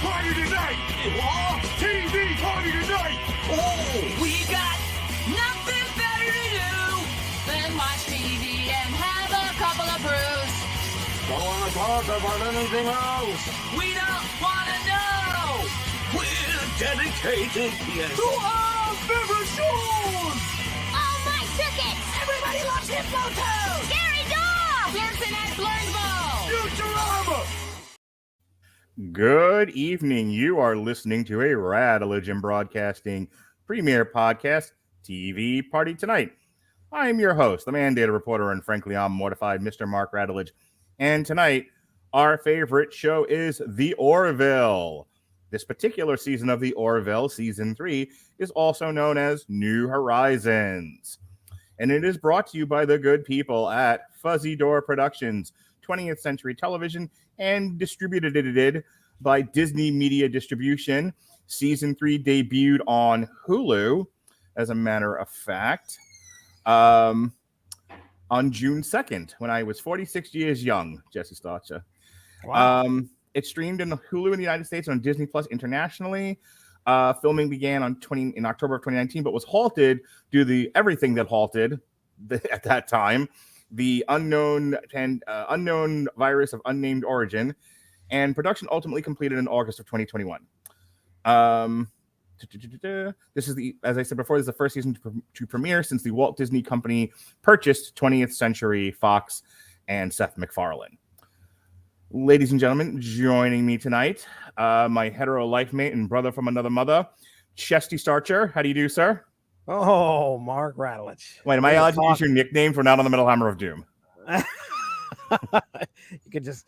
party tonight! What? TV party tonight! Oh, we got nothing better to do than watch TV and have a couple of brews. Don't want to talk about anything else! We don't want to know. We're dedicated, yes! To our favorite shows! Oh, my circuit! Everybody loves Hypnotoad! Scary dog! Flirting at Blurnsville! Futurama! Good evening. You are listening to a Radulich Broadcasting premiere podcast, TV Party Tonight. I am your host, the mandated reporter, and frankly, I'm mortified, Mr. Mark Radulich. And tonight, our favorite show is The Orville. This particular season of The Orville, Season 3, is also known as New Horizons. And it is brought to you by the good people at Fuzzy Door Productions, 20th Century Television, and distributed by Disney Media Distribution. Season 3 debuted on Hulu, as a matter of fact, on June 2nd, when I was 46 years young, Jesse Starcher. Wow. It streamed in Hulu in the United States, on Disney Plus internationally. Filming began in October of 2019, but was halted due to everything that halted at that time. The unknown virus of unnamed origin, and production ultimately completed in August of 2021. This is as I said before, this is the first season to premiere since the Walt Disney Company purchased 20th Century Fox and Seth MacFarlane. Ladies and gentlemen, joining me tonight, my hetero life mate and brother from another mother, Chesty Starcher. How do you do, sir? Oh, Mark Radulich. Wait, am I allowed to use your nickname for Not on the Metal Hammer of Doom? You can just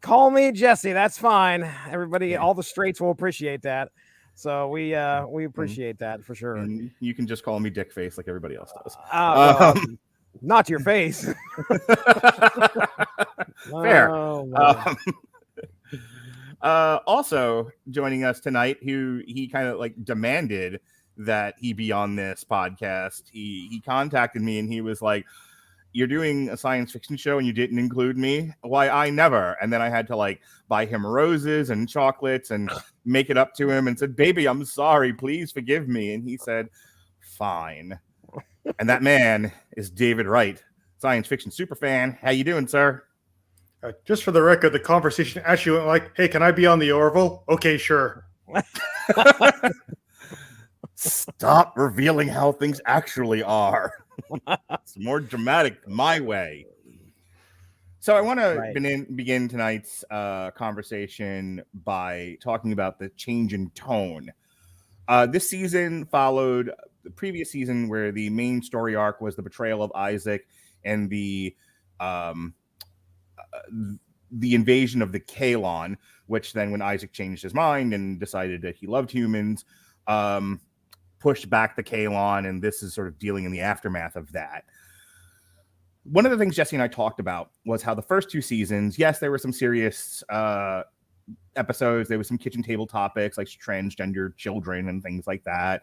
call me Jesse. That's fine. Everybody, all the straights will appreciate that. So we appreciate that for sure. And you can just call me Dickface like everybody else does. Not to your face. Fair. Oh, also joining us tonight, who he kind of like demanded that he be on this podcast. He contacted me and he was like, "You're doing a science fiction show and you didn't include me? Why, I never." And then I had to like buy him roses and chocolates and make it up to him and said, "Baby, I'm sorry, please forgive me." And he said, "Fine." And that man is David Wright, science fiction superfan. How you doing, sir? Just for the record, the conversation actually went like, "Hey, can I be on the Orville?" Okay, sure. Stop revealing how things actually are. It's more dramatic my way. So I want to begin tonight's conversation by talking about the change in tone. This season followed the previous season, where the main story arc was the betrayal of Isaac and the invasion of the Kalon, which then, when Isaac changed his mind and decided that he loved humans, pushed back the Kalon, and this is sort of dealing in the aftermath of that. One of the things Jesse and I talked about was how the first two seasons, yes, there were some serious episodes. There was some kitchen table topics like transgendered children and things like that.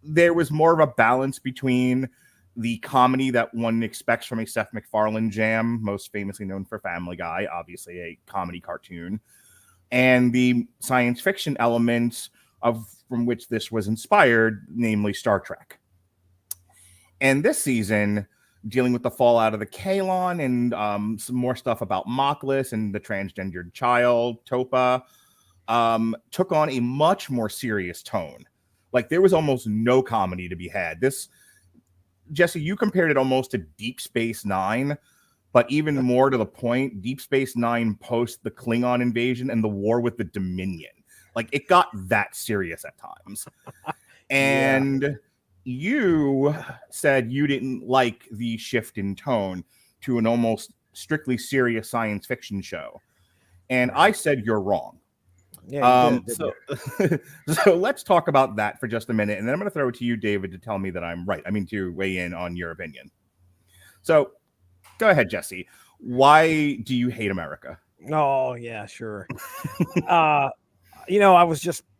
There was more of a balance between the comedy that one expects from a Seth MacFarlane jam, most famously known for Family Guy, obviously a comedy cartoon, and the science fiction elements from which this was inspired, namely Star Trek. And this season, dealing with the fallout of the Kalon and some more stuff about Mockless and the transgendered child, Topa, took on a much more serious tone. Like, there was almost no comedy to be had. This, Jesse, you compared it almost to Deep Space Nine, but even more to the point, Deep Space Nine post the Klingon invasion and the war with the Dominion. Like, it got that serious at times. And you said you didn't like the shift in tone to an almost strictly serious science fiction show. And I said you're wrong. Yeah, so let's talk about that for just a minute. And then I'm going to throw it to you, David, to tell me that I'm right. I mean, to weigh in on your opinion. So go ahead, Jesse. Why do you hate America? Oh, yeah, sure. I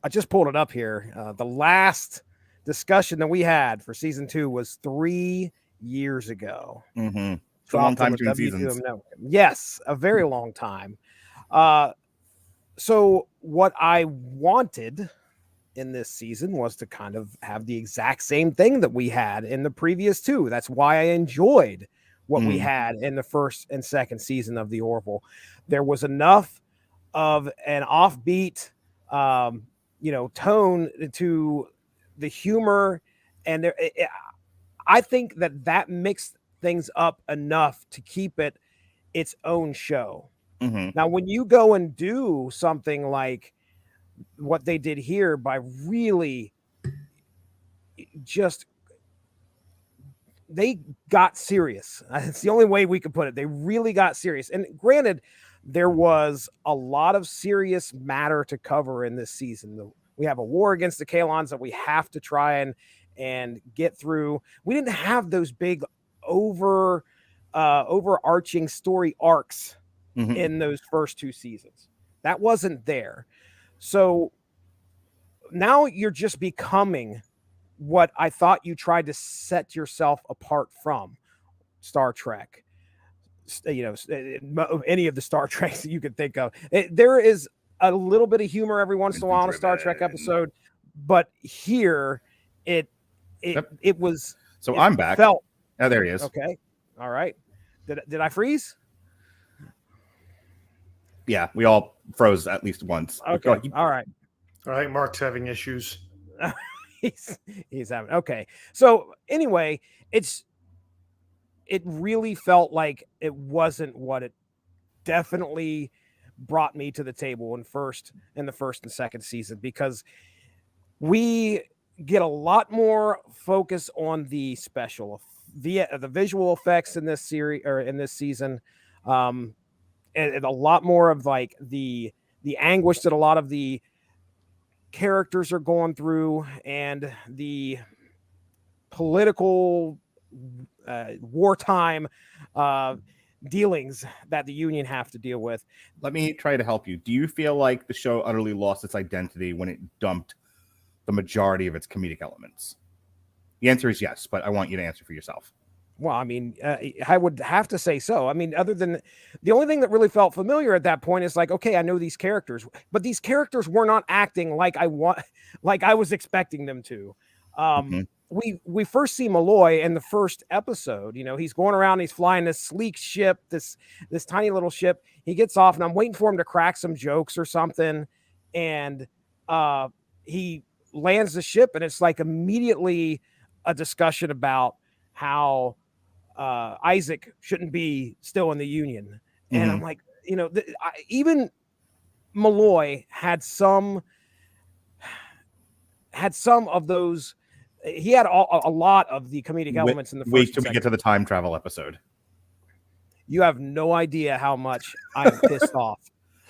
just pulled it up here. The last discussion that we had for season 2 was 3 years ago. Mm-hmm. It's a long time between seasons. Yes, a very long time. So what I wanted in this season was to kind of have the exact same thing that we had in the previous two. That's why I enjoyed what we had in the first and second season of the Orville. There was enough of an offbeat, tone to the humor, and I think that mixed things up enough to keep it its own show. Now, when you go and do something like what they did here by really just they got serious. It's the only way we could put it. They really got serious. And granted, there was a lot of serious matter to cover in this season. We have a war against the Kalons that we have to try and get through. We didn't have those big overarching story arcs in those first two seasons. That wasn't there. So now you're just becoming what I thought you tried to set yourself apart from: Star Trek, any of the Star Treks that you could think of. There is a little bit of humor every once in a while in a Star Trek episode, but here it was. So I'm back. Oh, there he is. Okay. All right. Did I freeze? Yeah, we all froze at least once. Okay. All right. All right. Mark's having issues. he's having. Okay. So anyway, it really felt like it wasn't what it definitely brought me to the table in the first and second season, because we get a lot more focus on the the visual effects in this series or in this season. And a lot more of like the anguish that a lot of the characters are going through, and the political wartime dealings that the Union have to deal with. Let me try to help you. Do you feel like the show utterly lost its identity when it dumped the majority of its comedic elements? The answer is yes, but I want you to answer for yourself. Well, I mean, I would have to say so. I mean, other than the only thing that really felt familiar at that point is like, okay, I know these characters, but these characters were not acting like I was expecting them to. We first see Malloy in the first episode. He's going around, he's flying this sleek ship, this tiny little ship. He gets off, and I'm waiting for him to crack some jokes or something. And he lands the ship, and it's like immediately a discussion about how Isaac shouldn't be still in the Union. And I'm like, even Malloy had some of those. He had a lot of the comedic elements in the first. Wait till we get to the time travel episode. You have no idea how much I'm pissed off.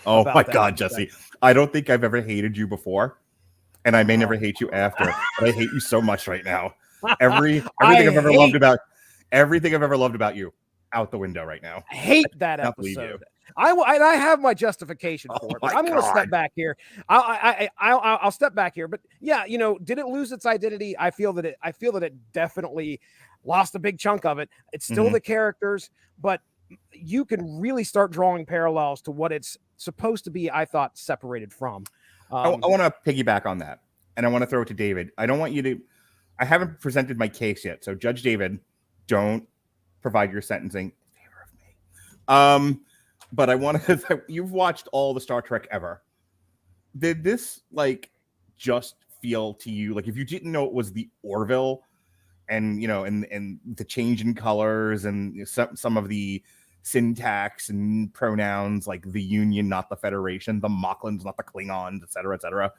Oh my God, Jesse. I don't think I've ever hated you before, and I may never hate you after, but I hate you so much right now. Everything I've ever loved about you out the window right now. I hate that episode. I have my justification for it. But I'm going to step back here. I'll step back here. But yeah, did it lose its identity? I feel that it definitely lost a big chunk of it. It's still the characters, but you can really start drawing parallels to what it's supposed to be. I thought separated from. I want to piggyback on that, and I want to throw it to David. I don't want you to. I haven't presented my case yet, so Judge David, don't provide your sentencing in favor of me. But I want to. You've watched all the Star Trek ever. Did this just feel to you like if you didn't know it was the Orville, and and the change in colors and some of the syntax and pronouns like the Union, not the Federation, the Mocklins, not the Klingons, etc., etc.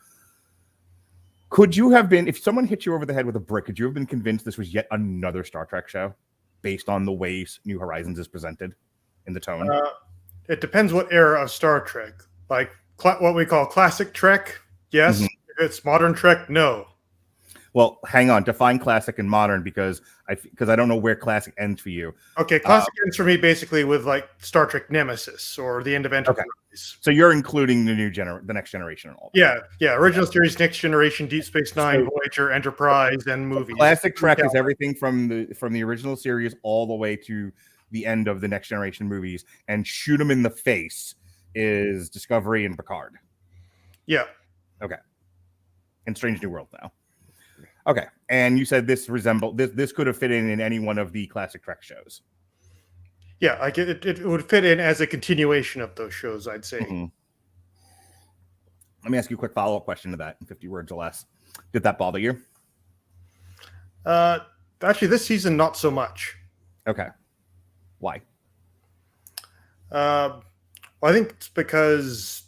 Could you have been, if someone hit you over the head with a brick, could you have been convinced this was yet another Star Trek show based on the way New Horizons is presented in the tone? It depends what era of Star Trek. Like what we call classic Trek, yes. If it's modern Trek, no. Well, hang on. Define classic and modern because I don't know where classic ends for you. Okay, classic ends for me basically with like Star Trek Nemesis or the end of Enterprise. Okay. So you're including the next generation and all that. Yeah. Original series, Next Generation, Deep Space Nine, Voyager, Enterprise, and movies. Classic Trek is everything from the original series all the way to the end of the Next Generation movies, and shoot them in the face is Discovery and Picard. Yeah. Okay. In Strange New World now. Okay. And you said this could have fit in any one of the classic Trek shows. Yeah, like it would fit in as a continuation of those shows, I'd say. Mm-hmm. Let me ask you a quick follow-up question to that in 50 words or less. Did that bother you? Actually, this season, not so much. Okay. Why? Well, I think it's because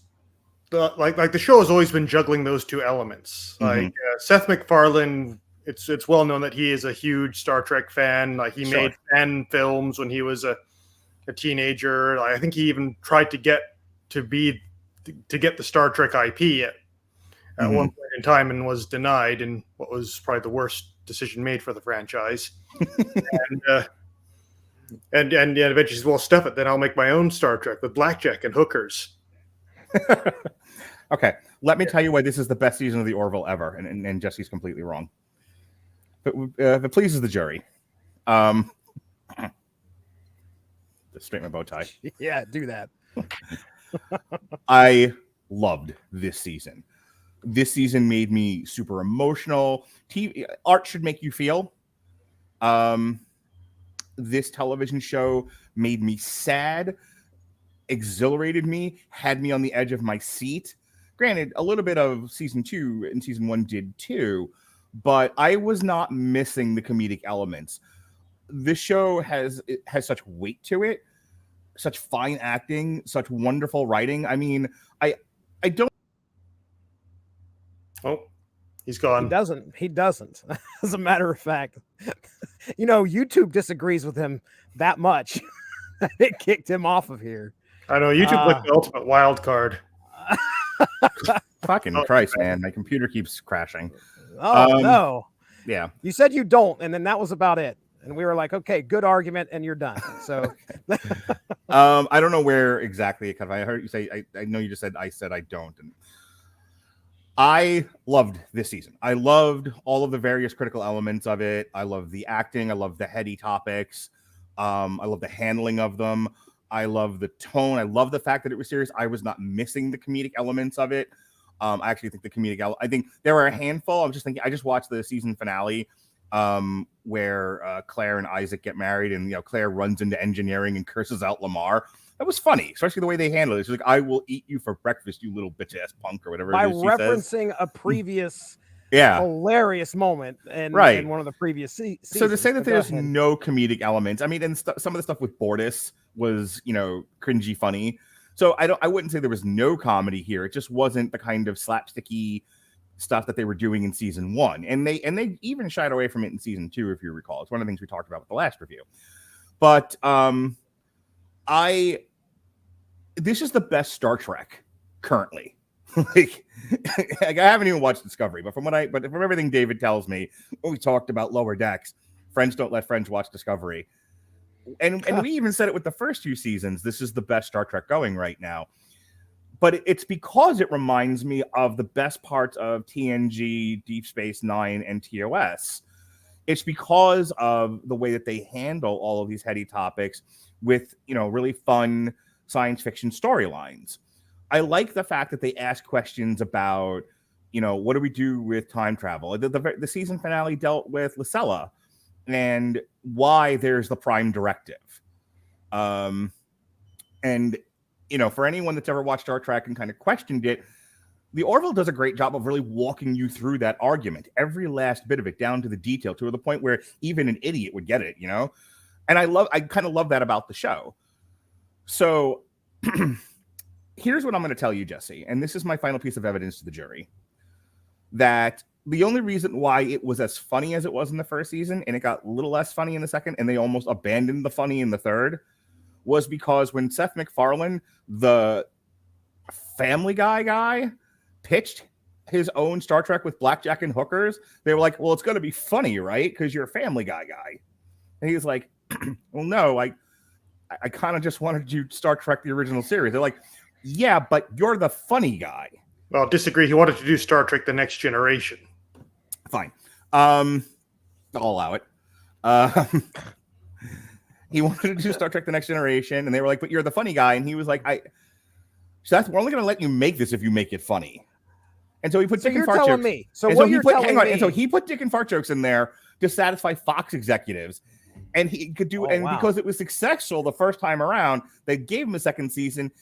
the show has always been juggling those two elements. Like Seth MacFarlane, it's well known that he is a huge Star Trek fan. Like he made fan films when he was a teenager. Like, I think he even tried to get the Star Trek IP at one point in time and was denied in what was probably the worst decision made for the franchise. and eventually says, well, stuff it, then I'll make my own Star Trek with blackjack and hookers. Okay, let me tell you why this is the best season of the Orville ever, and Jesse's completely wrong. But if it pleases the jury, just straighten my bow tie. Yeah, do that. I loved this season. This season made me super emotional. Art should make you feel. This television show made me sad, exhilarated me, had me on the edge of my seat. Granted, a little bit of season 2 and season 1 did too, but I was not missing the comedic elements. This show has such weight to it, such fine acting, such wonderful writing. I mean, I don't. Oh, he's gone. He doesn't. As a matter of fact, YouTube disagrees with him that much. It kicked him off of here. I know YouTube like the ultimate wild card. Fucking Christ, man! My computer keeps crashing. Oh no! Yeah, you said you don't, and then that was about it. And we were like, okay, good argument, and you're done. So, I don't know where exactly it cut. I heard you say. I know you just said I said I don't, and I loved this season. I loved all of the various critical elements of it. I love the acting. I love the heady topics. I love the handling of them. I love the tone. I love the fact that it was serious. I was not missing the comedic elements of it. I actually think the comedic I think there were a handful. I'm just thinking. I just watched the season finale where Claire and Isaac get married, and Claire runs into engineering and curses out Lamar. That was funny, especially the way they handled it. She's like, "I will eat you for breakfast, you little bitch ass punk," or whatever. By it is she referencing says. a previous hilarious moment in one of the previous seasons. So to say that there's no comedic elements, I mean, and some of the stuff with Bortus was, cringy funny. So I wouldn't say there was no comedy here. It just wasn't the kind of slapsticky stuff that they were doing in season 1. And they even shied away from it in season 2, if you recall. It's one of the things we talked about with the last review. But this is the best Star Trek currently. like I haven't even watched Discovery, but from everything David tells me, when we talked about Lower Decks, friends don't let friends watch Discovery. And we even said it with the first 2 seasons. This is the best Star Trek going right now. But it's because it reminds me of the best parts of TNG, Deep Space Nine, and TOS. It's because of the way that they handle all of these heady topics with, really fun science fiction storylines. I like the fact that they ask questions about, what do we do with time travel? The season finale dealt with Lysella and why there's the Prime Directive. And, for anyone that's ever watched Star Trek and kind of questioned it, the Orville does a great job of really walking you through that argument, every last bit of it, down to the detail, to the point where even an idiot would get it, And I kind of love that about the show. So here's what I'm going to tell you, Jesse, and this is my final piece of evidence to the jury, that the only reason why it was as funny as it was in the first season, and it got a little less funny in the second, and they almost abandoned the funny in the third, was because when Seth MacFarlane, the Family guy, pitched his own Star Trek with blackjack and hookers, they were like, well, it's going to be funny, right? Because you're a Family Guy. And he's like, well, no, I kind of just wanted to do Star Trek, the original series. They're like, yeah, but you're the funny guy. Well, disagree. He wanted to do Star Trek, The Next Generation. Fine. I'll allow it. He wanted to do Star Trek, The Next Generation, and they were like, but you're the funny guy. And he was like, Seth, we're only going to let you make this if you make it funny. And so he put So dick you're and fart telling jokes. me. So And what so you're telling me. And so he put dick and fart jokes in there to satisfy Fox executives. And he could do, because it was successful the first time around, they gave him a second season,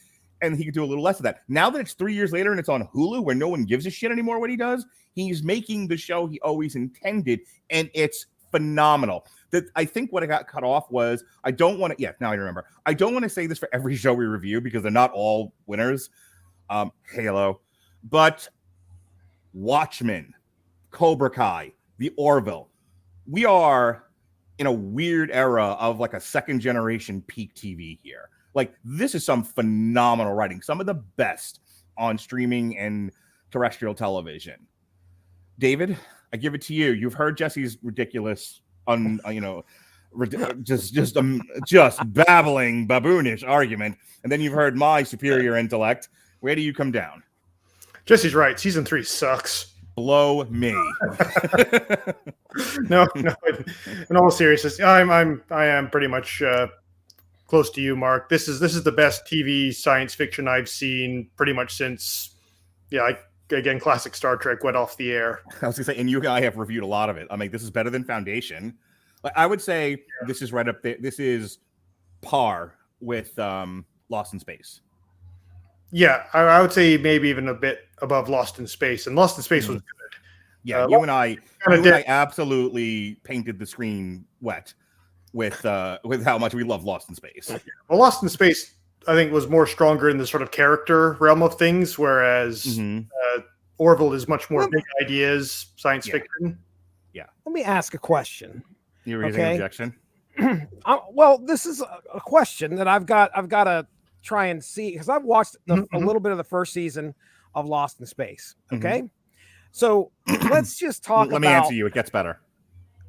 and he could do a little less of that. Now that it's 3 years later and it's on Hulu, where no one gives a shit anymore what he does, he's making the show he always intended, and it's phenomenal. That I think what I got cut off was I don't want to. Yeah, now I remember. I don't want to say this for every show we review because they're not all winners. Halo, but Watchmen, Cobra Kai, The Orville. We are in a weird era of like a second generation peak TV here. Like, this is some phenomenal writing, some of the best on streaming and terrestrial television. David, I give it to you. You've heard Jesse's ridiculous, just babbling baboonish argument, and then you've heard my superior intellect. Where do you come down? Jesse's right. Season 3 sucks. Blow me. No. In all seriousness, I am pretty much close to you, Mark. This is the best TV science fiction I've seen pretty much since, again, classic Star Trek went off the air. I was gonna say, and you and I have reviewed a lot of it. I mean, this is better than Foundation. Like, I would say this is right up there. This is par with Lost in Space. Yeah, I would say maybe even a bit above Lost in Space, and Lost in Space was good. Yeah, you and I absolutely painted the screen wet with how much we love Lost in Space. Well, Lost in Space, I think, was more stronger in the sort of character realm of things, whereas Orville is much more big ideas, science fiction. Yeah. Let me ask a question. You raising an objection? Well, this is a question that I've got to try and see, because I've watched a little bit of the first season of Lost in Space. Okay. So let's just talk Let me answer you. It gets better.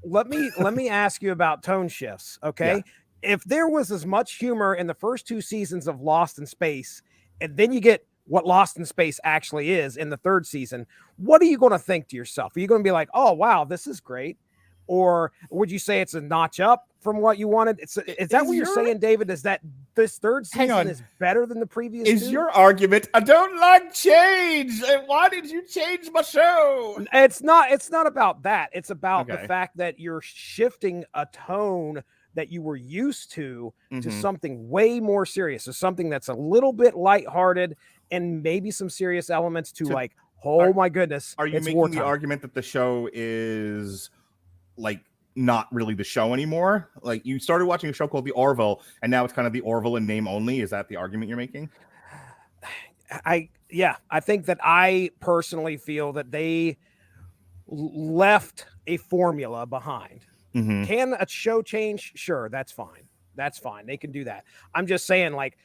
Let me ask you about tone shifts. Okay. Yeah. If there was as much humor in the first 2 seasons of Lost in Space, and then you get what Lost in Space actually is in the 3rd season, what are you going to think to yourself? Are you going to be like, oh, wow, this is great? Or would you say it's a notch up from what you wanted? Is that what you're saying, David? Is that this 3rd season is better than the previous? Is your argument, I don't like change. Why did you change my show? It's not about that. It's about the fact that you're shifting a tone that you were used to something way more serious. So something that's a little bit lighthearted and maybe some serious elements to like, my goodness. Are you making the argument that the show is like not really the show anymore? Like, you started watching a show called The Orville, and now it's kind of The Orville in name only. Is that the argument you're making? I think that I personally feel that they left a formula behind. Can a show change? Sure, that's fine. They can do that. I'm just saying, like,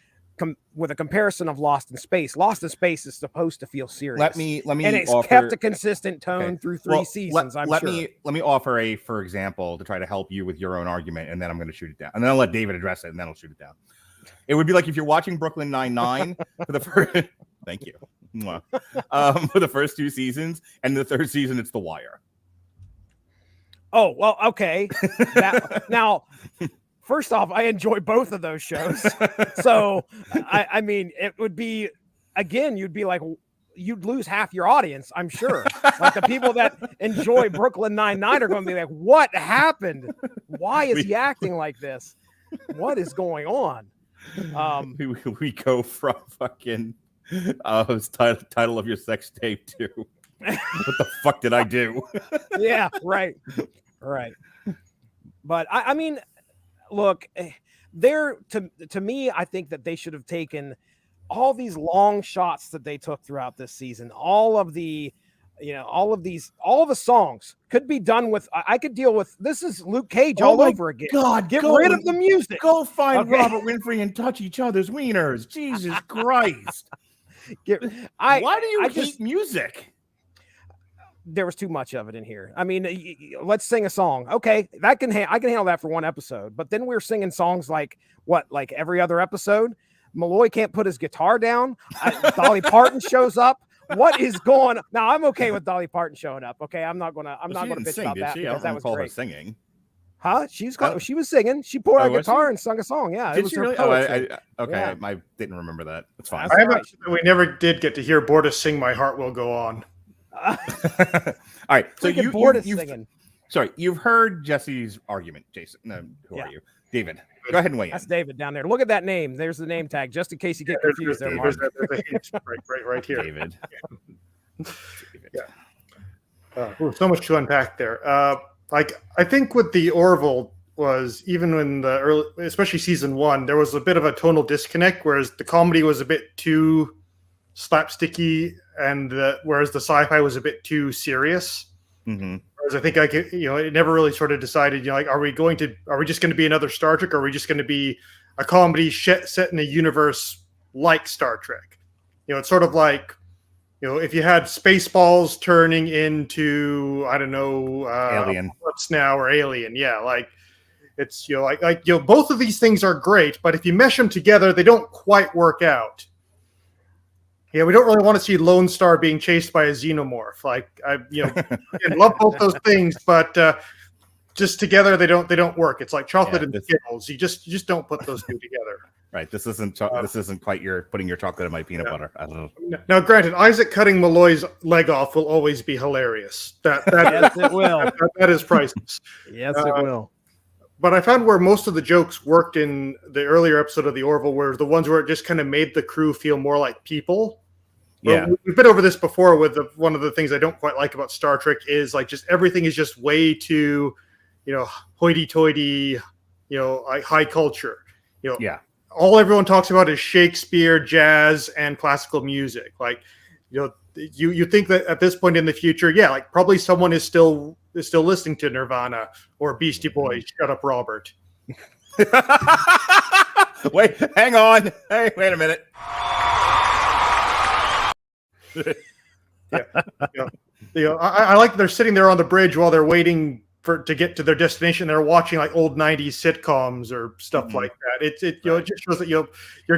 with a comparison of Lost in Space is supposed to feel serious. Let me and it's offer, kept a consistent tone through 3 seasons. Let me offer for example, to try to help you with your own argument, and then I'm going to shoot it down, and then I'll let David address it, and then I'll shoot it down. It would be like if you're watching Brooklyn Nine-Nine for the first. Thank you. For the first 2 seasons, and the 3rd season it's The Wire. Oh, well, okay. Now, first off, I enjoy both of those shows. So, I mean, it would be, again, you'd be like, you'd lose half your audience, I'm sure. Like, the people that enjoy Brooklyn Nine-Nine are going to be like, what happened? Why is he acting like this? What is going on? We go from fucking title of your sex tape to what the fuck did I do? Yeah, right. But I mean, look, to me, I think that they should have taken all these long shots that they took throughout this season. All of the songs could be done with. I could deal with this. Is Luke Cage all over again? God, get rid of the music. Go find Robert Winfrey and touch each other's wieners. Jesus Christ! Why do you hate music? There was too much of it in here. I mean, let's sing a song. Okay, I can handle that for one episode. But then we're singing songs like every other episode. Malloy can't put his guitar down. Dolly Parton shows up. What is going on? Now, I'm okay with Dolly Parton showing up. Okay, I'm not gonna bitch about that because that was great. Her singing. Huh? She was singing. She pulled out a guitar and sung a song. Yeah, it was her really? Poetry. I didn't remember that. That's fine. We never did get to hear Bortus sing "My Heart Will Go On." All right. So you've heard Jesse's argument, Jason. No, who are you? David. Go ahead and weigh in. That's David down there. Look at that name. There's the name tag, just in case you get confused there, Mark. There's a hint right here. David. So much to unpack there. I think with the Orville was even in the early, especially season 1, there was a bit of a tonal disconnect, whereas the comedy was a bit too slapsticky, and whereas the sci-fi was a bit too serious. Mm-hmm. Whereas I think it never really sort of decided, are we just going to be another Star Trek, or are we just going to be a comedy set in a universe like Star Trek? It's sort of like, if you had Spaceballs turning into, I don't know, Alien. What's now, or Alien. Yeah. Like it's, both of these things are great, but if you mesh them together, they don't quite work out. Yeah, we don't really want to see Lone Star being chased by a xenomorph. I love both those things, but just together they don't work. It's like chocolate and Skittles. You just don't put those two together. Right. This isn't quite your putting your chocolate in my peanut butter. I don't know. Now, granted, Isaac cutting Malloy's leg off will always be hilarious. Yes, it will. That is priceless. Yes, it will. But I found where most of the jokes worked in the earlier episode of the Orville were the ones where it just kind of made the crew feel more like people. Yeah, we've been over this before with one of the things I don't quite like about Star Trek is just everything is just way too, hoity-toity, high culture. All everyone talks about is Shakespeare, jazz, and classical music. You think that at this point in the future, probably someone is still listening to Nirvana or Beastie Boys. Shut up, Robert. Wait, hang on. Hey, wait a minute. I like they're sitting there on the bridge while they're waiting to get to their destination. They're watching old 90s sitcoms or stuff like that. It just shows that you're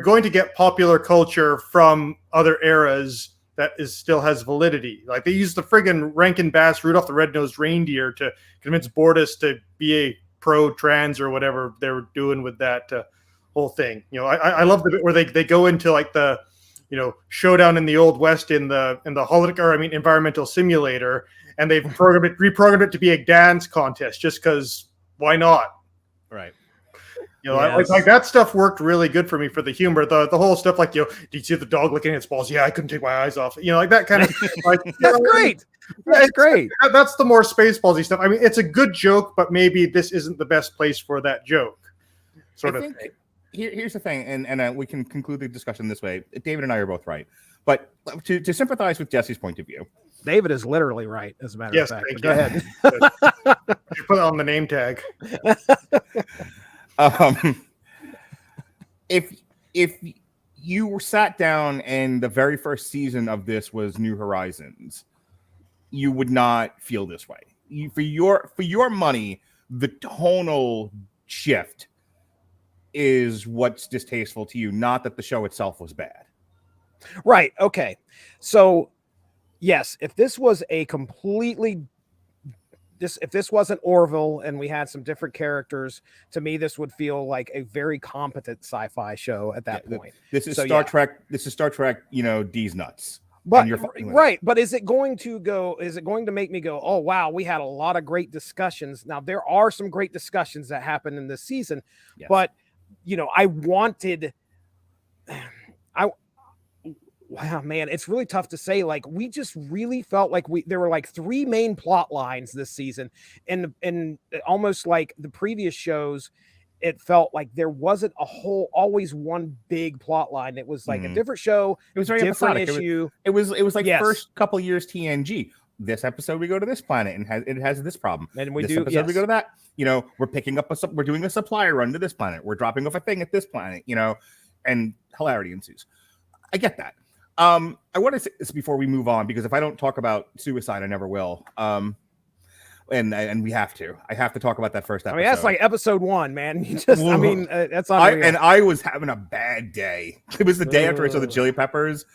going to get popular culture from other eras that still has validity. Like they used the friggin' Rankin Bass Rudolph the Red-Nosed Reindeer to convince Bortus to be a pro-trans or whatever they were doing with that whole thing. I love the bit where they go into the showdown in the Old West in the environmental simulator, and they've reprogrammed it to be a dance contest just because why not? Right. Yes. Like that stuff worked really good for me for the humor. The whole stuff did you see the dog licking its balls? Yeah, I couldn't take my eyes off. That kind of that's great. That's great. That's the more Spaceballsy stuff. I mean, it's a good joke, but maybe this isn't the best place for that joke. Sort of thing. Here's the thing, and we can conclude the discussion this way. David and I are both right, but to sympathize with Jesse's point of view, David is literally right. As a matter of fact, go ahead. You put it on the name tag. If you were sat down and the very first season of this was New Horizons, you would not feel this way. For your money, the tonal shift is what's distasteful to you, not that the show itself was bad. Right. Okay. So yes, if this was a if this wasn't Orville and we had some different characters, to me, this would feel like a very competent sci-fi show at that point. This is Star Trek. This is Star Trek, D's nuts. But right. But is it going to make me go, oh, wow, we had a lot of great discussions. Now there are some great discussions that happened in this season, but wow, man, it's really tough to say. We just really felt like there were 3 main plot lines this season, and almost like the previous shows, it felt like there wasn't always one big plot line. It was a different show. It was very different episodic. issue. It was first couple years TNG. This episode we go to this planet and it has this problem. And we go to that. We're picking up we're doing a supply run to this planet. We're dropping off a thing at this planet. And hilarity ensues. I get that. I want to say this before we move on, because if I don't talk about suicide, I never will. And we have to. I have to talk about that first episode. I mean, that's like episode 1, man. That's unreal. And I was having a bad day. It was the day after I saw the Chili Peppers.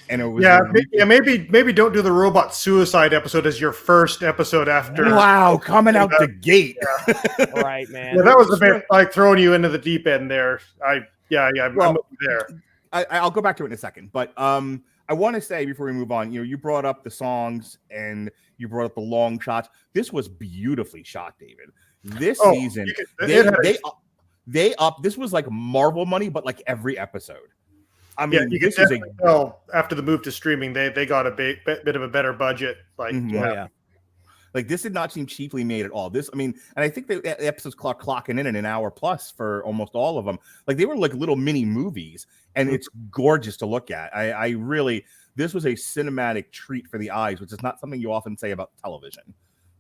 And it was maybe don't do the robot suicide episode as your first episode after. Wow, coming out the gate. Yeah. Right, man. Yeah, that was a bit like throwing you into the deep end there. I'm there. I'll go back to it in a second, but I want to say before we move on, you brought up the songs and you brought up the long shots. This was beautifully shot, David. This season, this was like Marvel money, but like every episode. I mean, you this is after the move to streaming, they got a bit of a better budget. Like, like this did not seem cheaply made at all. This, I mean, and I think the episodes clocking in an hour plus for almost all of them. Like they were like little mini movies, and it's gorgeous to look at. I really, this was a cinematic treat for the eyes, which is not something you often say about television.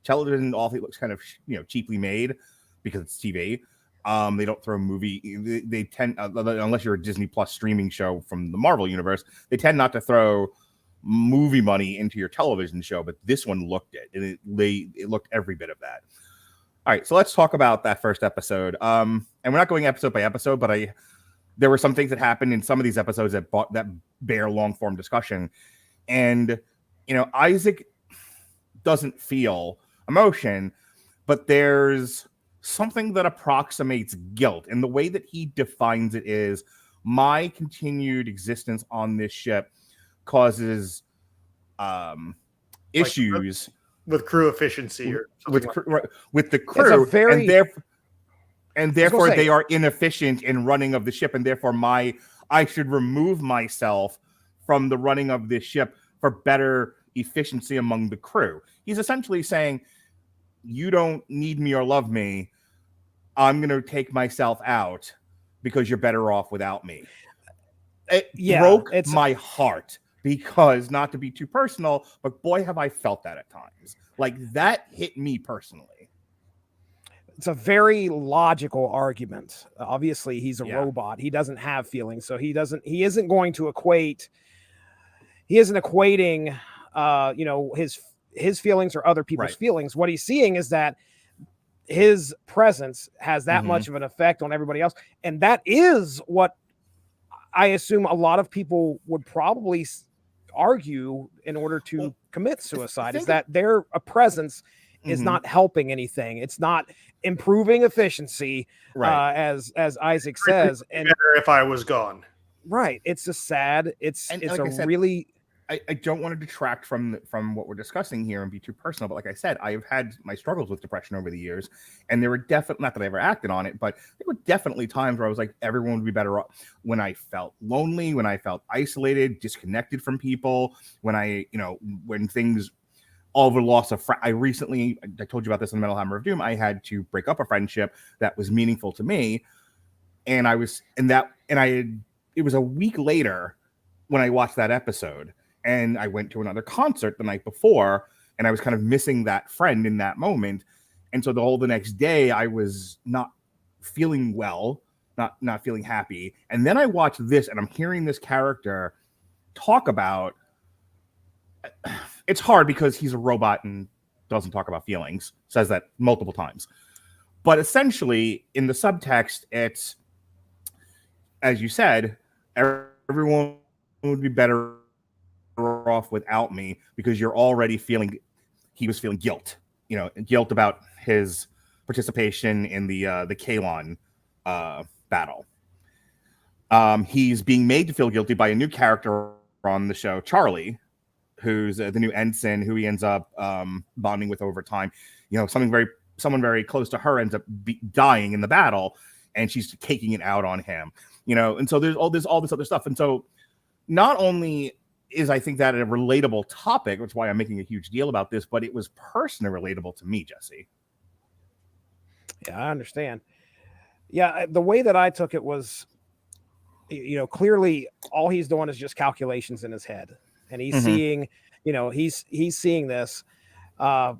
Television often looks kind of cheaply made because it's TV. They don't throw movie. They tend, unless you're a Disney Plus streaming show from the Marvel universe, they tend not to throw movie money into your television show. But this one looked it, and it looked every bit of that. All right, so let's talk about that first episode. And we're not going episode by episode, but there were some things that happened in some of these episodes that bear long form discussion. And Isaac doesn't feel emotion, but there's something that approximates guilt, and the way that he defines it is my continued existence on this ship causes issues with crew efficiency or with the crew, and therefore they are inefficient in running of the ship, and therefore I should remove myself from the running of this ship for better efficiency among the crew. He's essentially saying, you don't need me or love me. I'm going to take myself out because you're better off without me. It broke my heart because, not to be too personal, but boy, have I felt that at times. Like that hit me personally. It's a very logical argument. Obviously, he's a robot. He doesn't have feelings, so he isn't going to equate. He isn't equating, his feelings or other people's feelings. What he's seeing is that his presence has that much of an effect on everybody else, and that is what I assume a lot of people would probably argue in order to commit suicide. Is that their presence is not helping anything. It's not improving efficiency, as Isaac says. And better if I was gone. Right. It's a sad. It's like a really. I don't want to detract from what we're discussing here and be too personal, but like I said, I've had my struggles with depression over the years, and there were definitely, not that I ever acted on it, but there were definitely times where I was like, everyone would be better off. When I felt lonely, when I felt isolated, disconnected from people, when things, all the loss of I told you about this in the Metal Hammer of Doom. I had to break up a friendship that was meaningful to me, and it was a week later when I watched that episode. And I went to another concert the night before, and I was kind of missing that friend in that moment. And so the next day, I was not feeling well, not feeling happy. And then I watched this, and I'm hearing this character talk about. It's hard because he's a robot and doesn't talk about feelings. Says that multiple times. But essentially, in the subtext, it's, as you said, everyone would be better off without me because you're already feeling. He was feeling guilt, guilt about his participation in the Kalon battle. He's being made to feel guilty by a new character on the show, Charlie, who's the new ensign, who he ends up bonding with over time. Someone very close to her ends up dying in the battle, and she's taking it out on him. And so there's all this other stuff, and so not only is I think that a relatable topic, which is why I'm making a huge deal about this, but it was personally relatable to me, Jesse. Yeah, I understand. Yeah, the way that I took it was, clearly all he's doing is just calculations in his head, and he's seeing, he's seeing this, and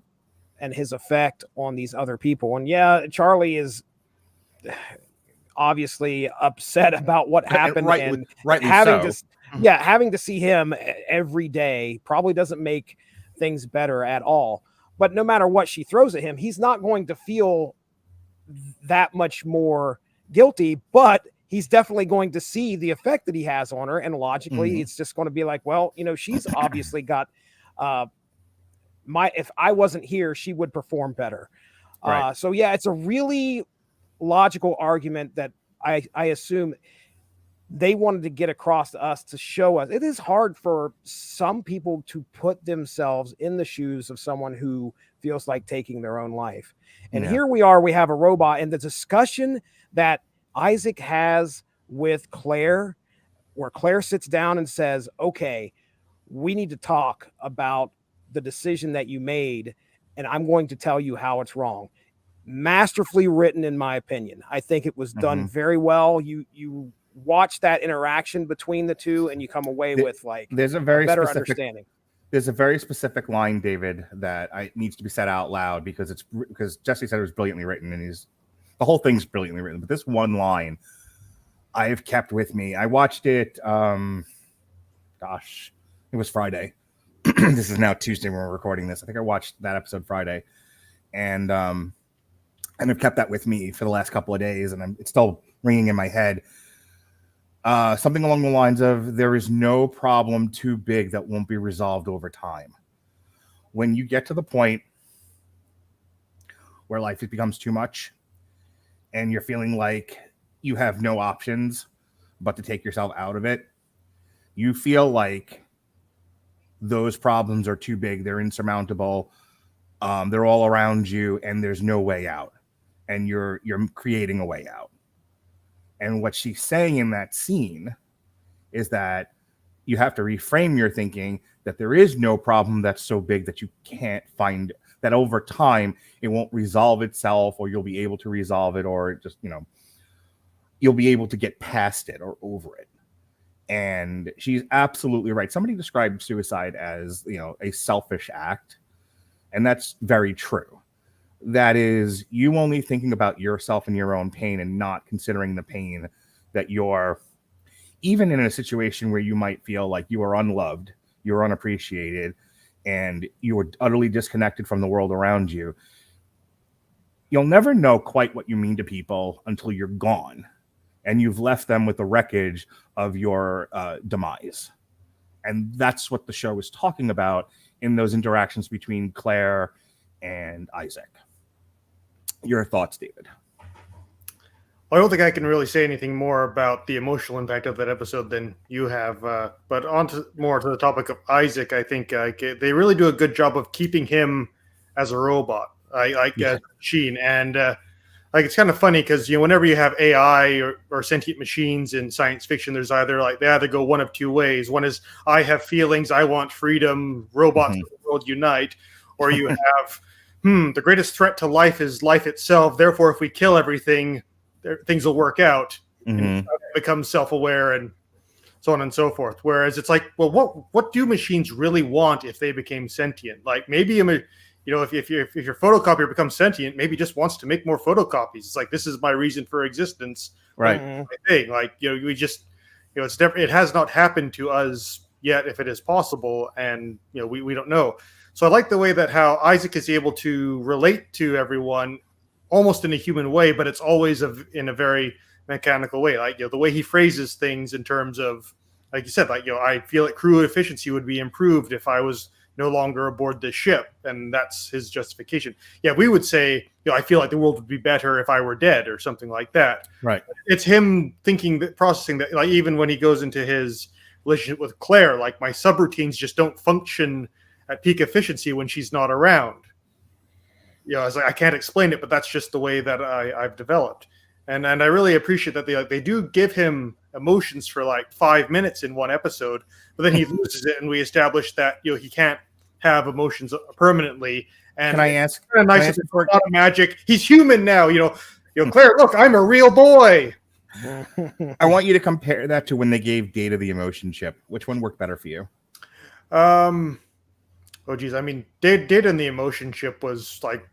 his effect on these other people. And yeah, Charlie is obviously upset about what happened, and having to see him every day probably doesn't make things better at all. But no matter what she throws at him, he's not going to feel that much more guilty, but he's definitely going to see the effect that he has on her. And logically, it's just going to be like, well, she's obviously got if I wasn't here, she would perform better. Right. So yeah, it's a really logical argument that I assume they wanted to get across to us to show us it is hard for some people to put themselves in the shoes of someone who feels like taking their own life. And here we are, we have a robot, and the discussion that Isaac has with Claire, where Claire sits down and says, okay, we need to talk about the decision that you made, and I'm going to tell you how it's wrong. Masterfully written, in my opinion. I think it was done very well. You watch that interaction between the two, and you come away with like there's a very better specific understanding. There's a very specific line, David, that needs to be said out loud because Jesse said it was brilliantly written, and the whole thing's brilliantly written. But this one line I've kept with me. I watched it. It was Friday. This is now Tuesday when we're recording this. I think I watched that episode Friday, and I've kept that with me for the last couple of days, and it's still ringing in my head. Something along the lines of, there is no problem too big that won't be resolved over time. When you get to the point where life becomes too much and you're feeling like you have no options but to take yourself out of it, you feel like those problems are too big, they're insurmountable, they're all around you, and there's no way out. And you're creating a way out. And what she's saying in that scene is that you have to reframe your thinking that there is no problem that's so big that you can't find, that over time it won't resolve itself, or you'll be able to resolve it, or just, you'll be able to get past it or over it. And she's absolutely right. Somebody described suicide as, a selfish act. And that's very true. That is, you only thinking about yourself and your own pain and not considering the pain that you're, even in a situation where you might feel like you are unloved, you're unappreciated, and you are utterly disconnected from the world around you. You'll never know quite what you mean to people until you're gone and you've left them with the wreckage of your demise. And that's what the show is talking about in those interactions between Claire and Isaac. Your thoughts, David? I don't think I can really say anything more about the emotional impact of that episode than you have. But more to the topic of Isaac, I think they really do a good job of keeping him as a robot, like a machine. And it's kind of funny because whenever you have AI or sentient machines in science fiction, there's they either go one of two ways. One is, I have feelings, I want freedom, robots of the world unite, or you have the greatest threat to life is life itself. Therefore, if we kill everything, things will work out. And it becomes self-aware and so on and so forth. Whereas it's like, well, what do machines really want if they became sentient? Like maybe if your photocopier becomes sentient, maybe just wants to make more photocopies. It's like, this is my reason for existence. Right. We just, it has not happened to us yet, if it is possible. And, we don't know. So I like the way that how Isaac is able to relate to everyone almost in a human way, but it's always in a very mechanical way. Like, the way he phrases things in terms of, like you said, I feel like crew efficiency would be improved if I was no longer aboard this ship. And that's his justification. Yeah, we would say, I feel like the world would be better if I were dead or something like that. Right. It's him processing that, like even when he goes into his relationship with Claire, like my subroutines just don't function at peak efficiency when she's not around. I was like, I can't explain it, but that's just the way that I've developed. And I really appreciate that they do give him emotions for like 5 minutes in one episode, but then he loses it, and we establish that he can't have emotions permanently. And can I ask? Kind of nice for a lot of magic. He's human now. Claire, look, I'm a real boy. I want you to compare that to when they gave Data the emotion chip. Which one worked better for you? Oh, geez. I mean, Data and the emotion chip was like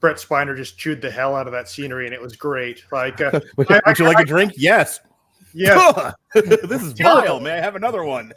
Brett Spiner just chewed the hell out of that scenery, and it was great. Like, would you like a drink? Yes. Yeah. This is vile. May I have another one?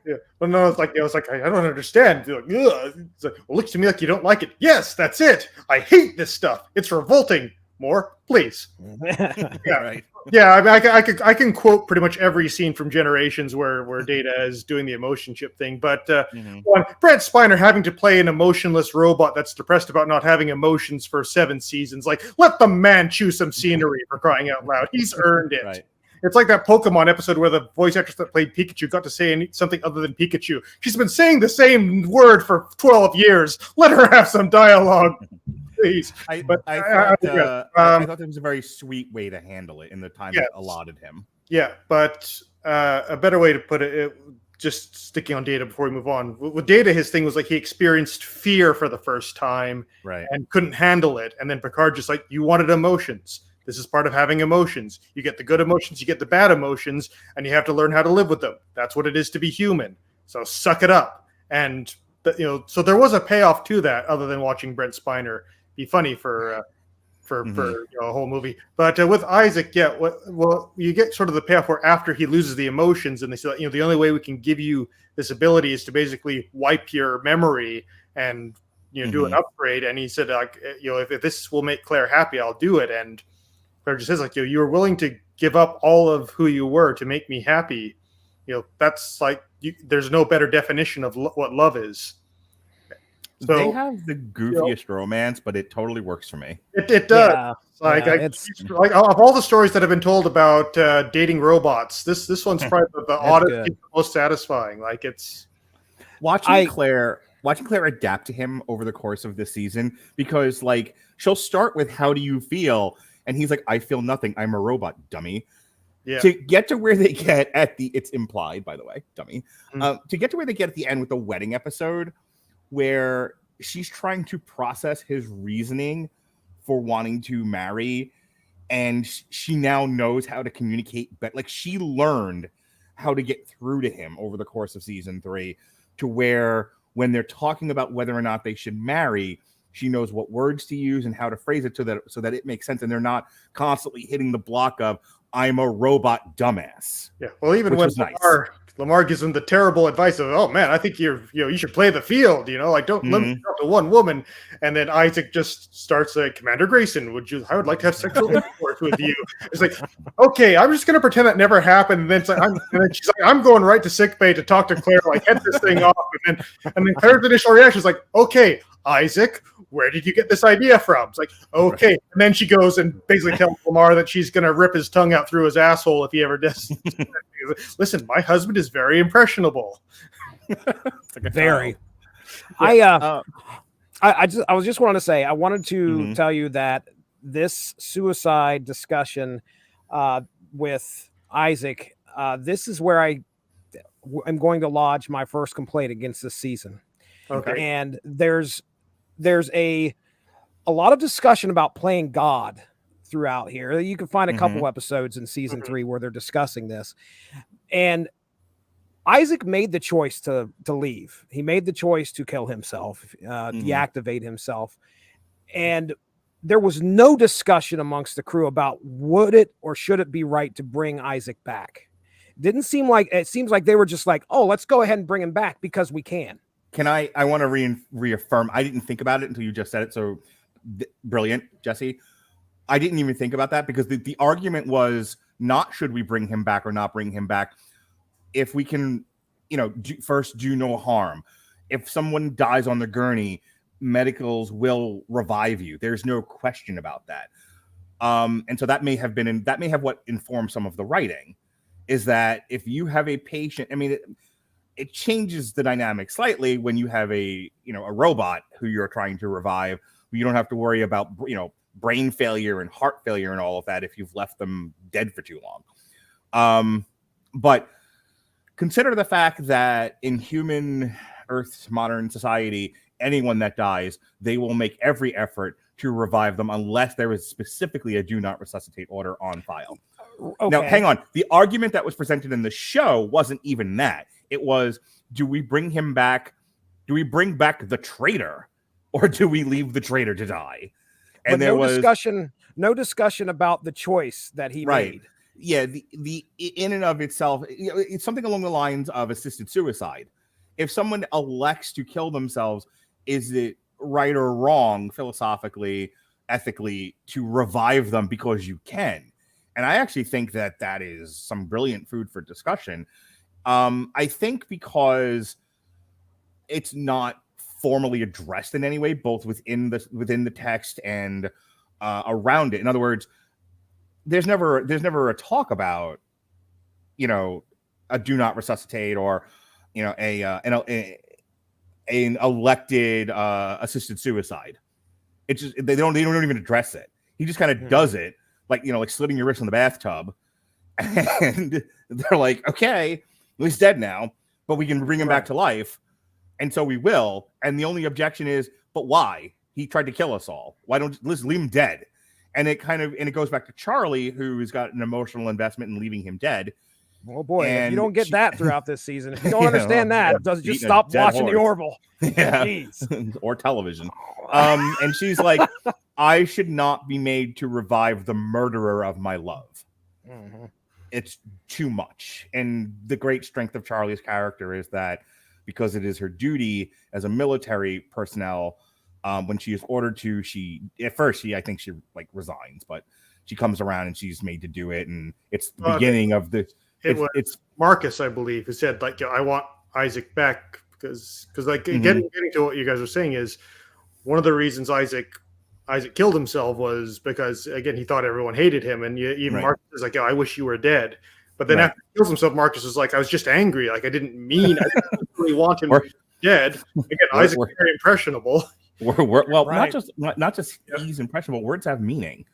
Yeah. Well, no, it's like I don't understand. Like, it's like, well, looks to me like you don't like it. Yes, that's it. I hate this stuff. It's revolting. More, please. Yeah. Right. Yeah, I mean, I can quote pretty much every scene from Generations where Data is doing the emotion chip thing. But Brent Spiner having to play an emotionless robot that's depressed about not having emotions for 7 seasons, like, let the man chew some scenery, for crying out loud. He's earned it. Right. It's like that Pokemon episode where the voice actress that played Pikachu got to say something other than Pikachu. She's been saying the same word for 12 years. Let her have some dialogue, please. I thought that was a very sweet way to handle it in the time that allotted him. Yeah, but a better way to put it, just sticking on Data before we move on. With Data, his thing was like he experienced fear for the first time, right, and couldn't handle it. And then Picard just like, you wanted emotions. This is part of having emotions. You get the good emotions, you get the bad emotions, and you have to learn how to live with them. That's what it is to be human. So suck it up. And so there was a payoff to that, other than watching Brent Spiner be funny for a whole movie. But with Isaac, well, you get sort of the payoff where after he loses the emotions, and they say, the only way we can give you this ability is to basically wipe your memory and do an upgrade. And he said, like, if this will make Claire happy, I'll do it. And Claire just says, like, you were willing to give up all of who you were to make me happy. That's like, there's no better definition of what love is. So, they have the goofiest romance, but it totally works for me. It does. Like of all the stories that have been told about dating robots, this one's probably the oddest, the most satisfying. Like it's watching Claire adapt to him over the course of this season, because like she'll start with "How do you feel?" and he's like, "I feel nothing. I'm a robot, dummy." Yeah. To get to where they get it's implied, by the way, dummy. To get to where they get at the end with the wedding episode, where she's trying to process his reasoning for wanting to marry, and she now knows how to communicate, but like she learned how to get through to him over the course of season 3, to where when they're talking about whether or not they should marry, she knows what words to use and how to phrase it so that it makes sense, and they're not constantly hitting the block of "I'm a robot dumbass." Yeah, well, even when Lamar gives him the terrible advice of, "Oh man, I think you should play the field, like don't limit yourself to one woman." And then Isaac just starts like, "Commander Grayson, I would like to have sexual intercourse with you." It's like, okay, I'm just gonna pretend that never happened. And then it's like, and then she's like, "I'm going right to sickbay to talk to Claire, like head this thing off." And then Claire's initial reaction is like, "Okay, Isaac, where did you get this idea from?" It's like, okay. Right. And then she goes and basically tells Lamar that she's going to rip his tongue out through his asshole if he ever does. Listen, my husband is very impressionable. Very. I was just wanting to say, I wanted to tell you that this suicide discussion with Isaac, this is where I'm going to lodge my first complaint against this season. Okay. And there's a lot of discussion about playing God throughout here. You can find a couple episodes in season 3 where they're discussing this. And Isaac made the choice to leave. He made the choice to kill himself, deactivate himself. And there was no discussion amongst the crew about would it or should it be right to bring Isaac back. It seems like they were just like, "Oh, let's go ahead and bring him back because we can." I want to reaffirm, I didn't think about it until you just said it. So brilliant, Jesse. I didn't even think about that, because the argument was not should we bring him back or not bring him back. If we can, first do no harm. If someone dies on the gurney, medicals will revive you. There's no question about that. And so that may have what informed some of the writing, is that if you have a patient, it changes the dynamic slightly when you have a robot who you're trying to revive. You don't have to worry about, brain failure and heart failure and all of that if you've left them dead for too long. But consider the fact that in human Earth's modern society, anyone that dies, they will make every effort to revive them unless there is specifically a do not resuscitate order on file. Okay. Now, hang on. The argument that was presented in the show wasn't even that. It was, do we bring him back? Do we bring back the traitor, or do we leave the traitor to die? And but no discussion about the choice that he made. Yeah, the in and of itself, it's something along the lines of assisted suicide. If someone elects to kill themselves, is it right or wrong, philosophically, ethically, to revive them because you can? And I actually think that is some brilliant food for discussion. I think because it's not formally addressed in any way, both within the text and around it. In other words, there's never a talk about a do not resuscitate or, an elected assisted suicide. It's just they don't even address it. He just kind of does it, like slitting your wrist in the bathtub, and they're like, okay, well, he's dead now, but we can bring him back to life, and so we will. And the only objection is, but why? He tried to kill us all. Why don't let's leave him dead? And it goes back to Charlie, who's got an emotional investment in leaving him dead. Oh boy, and if you don't get that throughout this season, if you don't understand that, just stop watching the Orville. Yeah. Or television. And she's like, I should not be made to revive the murderer of my love. Mm-hmm. It's too much. And the great strength of Charlie's character is that because it is her duty as a military personnel, when she is ordered to, I think she resigns, but she comes around and she's made to do it. And it's the beginning of the. It's Marcus, I believe, who said I want Isaac back because getting to what you guys are saying is one of the reasons Isaac killed himself was because again he thought everyone hated him, and even Marcus is like, I wish you were dead. But then after he kills himself, Marcus is like, I was just angry, I didn't really want him dead. Again, Isaac's very impressionable. Not just he's impressionable. Words have meaning.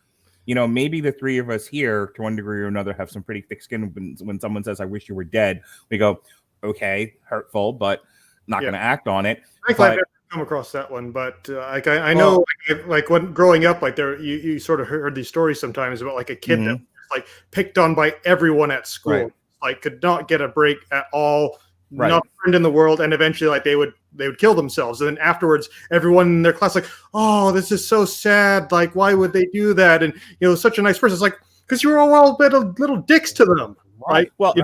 Maybe the three of us here, to one degree or another, have some pretty thick skin. When someone says, I wish you were dead, we go, okay, hurtful, but not going to act on it. I've never come across that one, but I know, when growing up, you sort of heard these stories sometimes about a kid that was picked on by everyone at school, could not get a break at all, not a friend in the world, and eventually they would kill themselves. And then afterwards, everyone in their class oh, this is so sad. Why would they do that? And such a nice person. It's because you were all little dicks to them. Right. Well,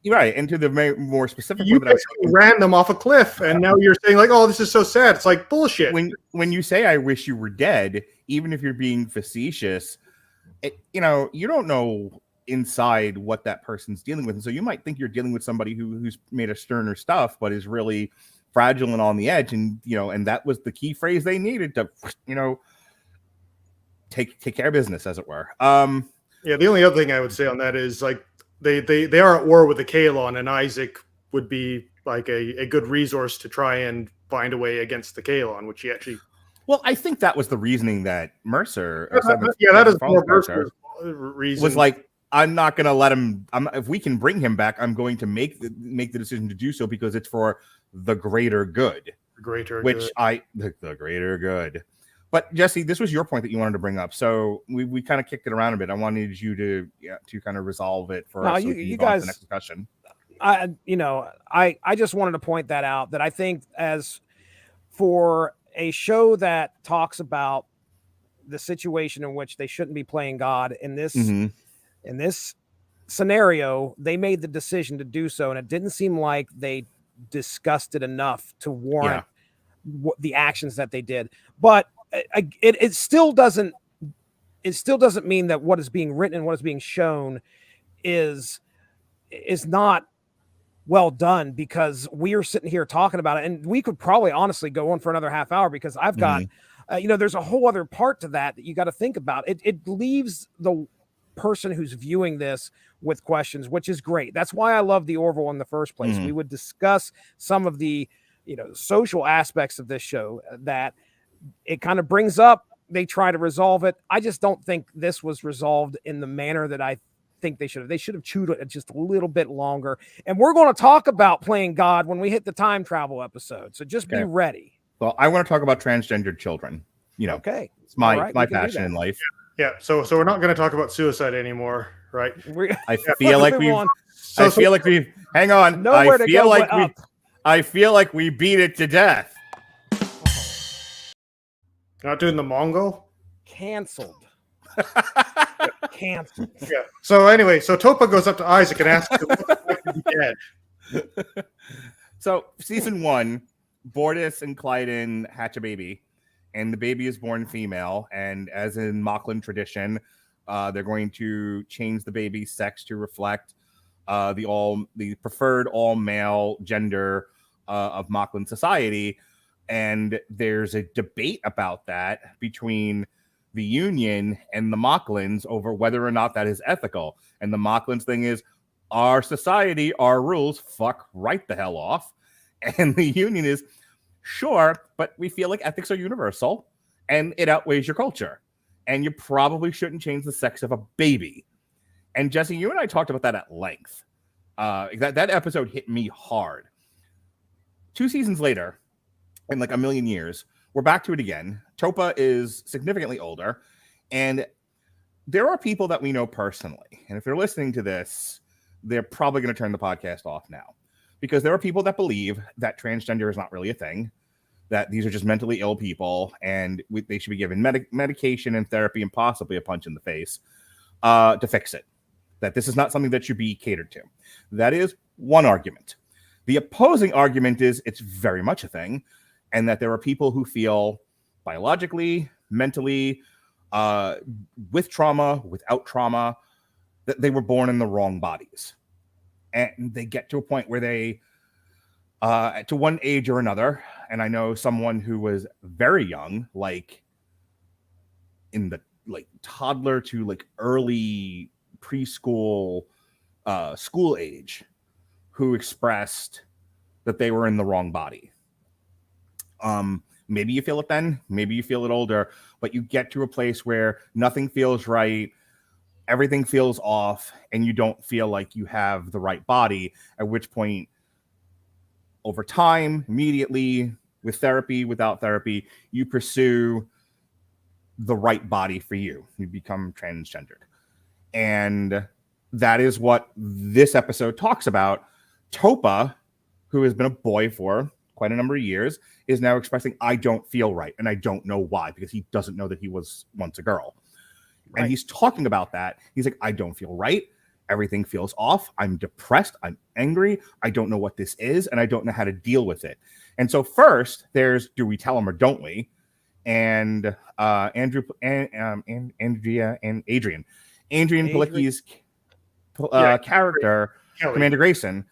you're right. And to the more specific, you ran them off a cliff, and now you're saying oh, this is so sad. It's bullshit. When you say I wish you were dead, even if you're being facetious, you don't know inside what that person's dealing with, and so you might think you're dealing with somebody who's made a sterner stuff, but is really fragile and on the edge, and and that was the key phrase they needed to take care of business, as it were. The only other thing I would say on that is they are at war with the Kalon, and Isaac would be a good resource to try and find a way against the Kalon, which he actually. Well, I think that was the reasoning that Mercer. That is more Mercer's reason. Was I'm not going to let him. If we can bring him back, I'm going to make the decision to do so because it's for the greater good. The greater good. But Jesse, this was your point that you wanted to bring up. So we kind of kicked it around a bit. I wanted you to kind of resolve it for us. You guys, the next discussion. I just wanted to point that out, that I think as for a show that talks about the situation in which they shouldn't be playing God in this scenario, they made the decision to do so, and it didn't seem like they discussed it enough to warrant the actions that they did. But it still doesn't mean that what is being written and what is being shown is not well done, because we are sitting here talking about it, and we could probably honestly go on for another half hour, because I've got there's a whole other part to that you got to think about. It leaves the person who's viewing this with questions, which is great. That's why I love the Orville in the first place. We would discuss some of the social aspects of this show that it kind of brings up. They try to resolve it. I just don't think this was resolved in the manner that I think they should have. They should have chewed it just a little bit longer. And we're going to talk about playing God when we hit the time travel episode. So just be ready. Well, I want to talk about transgendered children. Okay. It's my passion in life. Yeah. So we're not going to talk about suicide anymore, right? I feel like we've. Hang on. I feel like we beat it to death. Not doing the Mongol? Canceled. Canceled. Yeah. So anyway, Topa goes up to Isaac and asks him to be dead. So season 1, Bortus and Clyde hatch a baby, and the baby is born female. And as in Moclan tradition, they're going to change the baby's sex to reflect the preferred all male gender of Moclan society. And there's a debate about that between the Union and the Moclans over whether or not that is ethical. And the Moclans thing is, our society, our rules, fuck right the hell off. And the union is, sure, but we feel like ethics are universal and it outweighs your culture. And you probably shouldn't change the sex of a baby. And Jesse, you and I talked about that at length. That episode hit me hard. 2 seasons later, in like a million years, we're back to it again. Topa is significantly older, and there are people that we know personally. And if they're listening to this, they're probably going to turn the podcast off now, because there are people that believe that transgender is not really a thing, that these are just mentally ill people, and they should be given medication and therapy and possibly a punch in the face to fix it. That this is not something that should be catered to. That is one argument. The opposing argument is it's very much a thing, and that there are people who feel biologically, mentally, with trauma, without trauma, that they were born in the wrong bodies. And they get to a point where they, to one age or another, and I know someone who was very young, like in the like toddler to like early preschool, school age, who expressed that they were in the wrong body. Maybe you feel it then, maybe you feel it older, but you get to a place where nothing feels right, everything feels off, and you don't feel like you have the right body, at which point, over time, immediately, with therapy, without therapy, you pursue the right body for you. You become transgendered. And that is what this episode talks about. Topa, who has been a boy for quite a number of years, is now expressing, I don't feel right, and I don't know why, because he doesn't know that he was once a girl. Right. And he's talking about that. He's like, I don't feel right. Everything feels off. I'm depressed. I'm angry. I don't know what this is, and I don't know how to deal with it. And so first, there's, do we tell him or don't we? And Adrian Palicki's character, Kelly. Commander Grayson,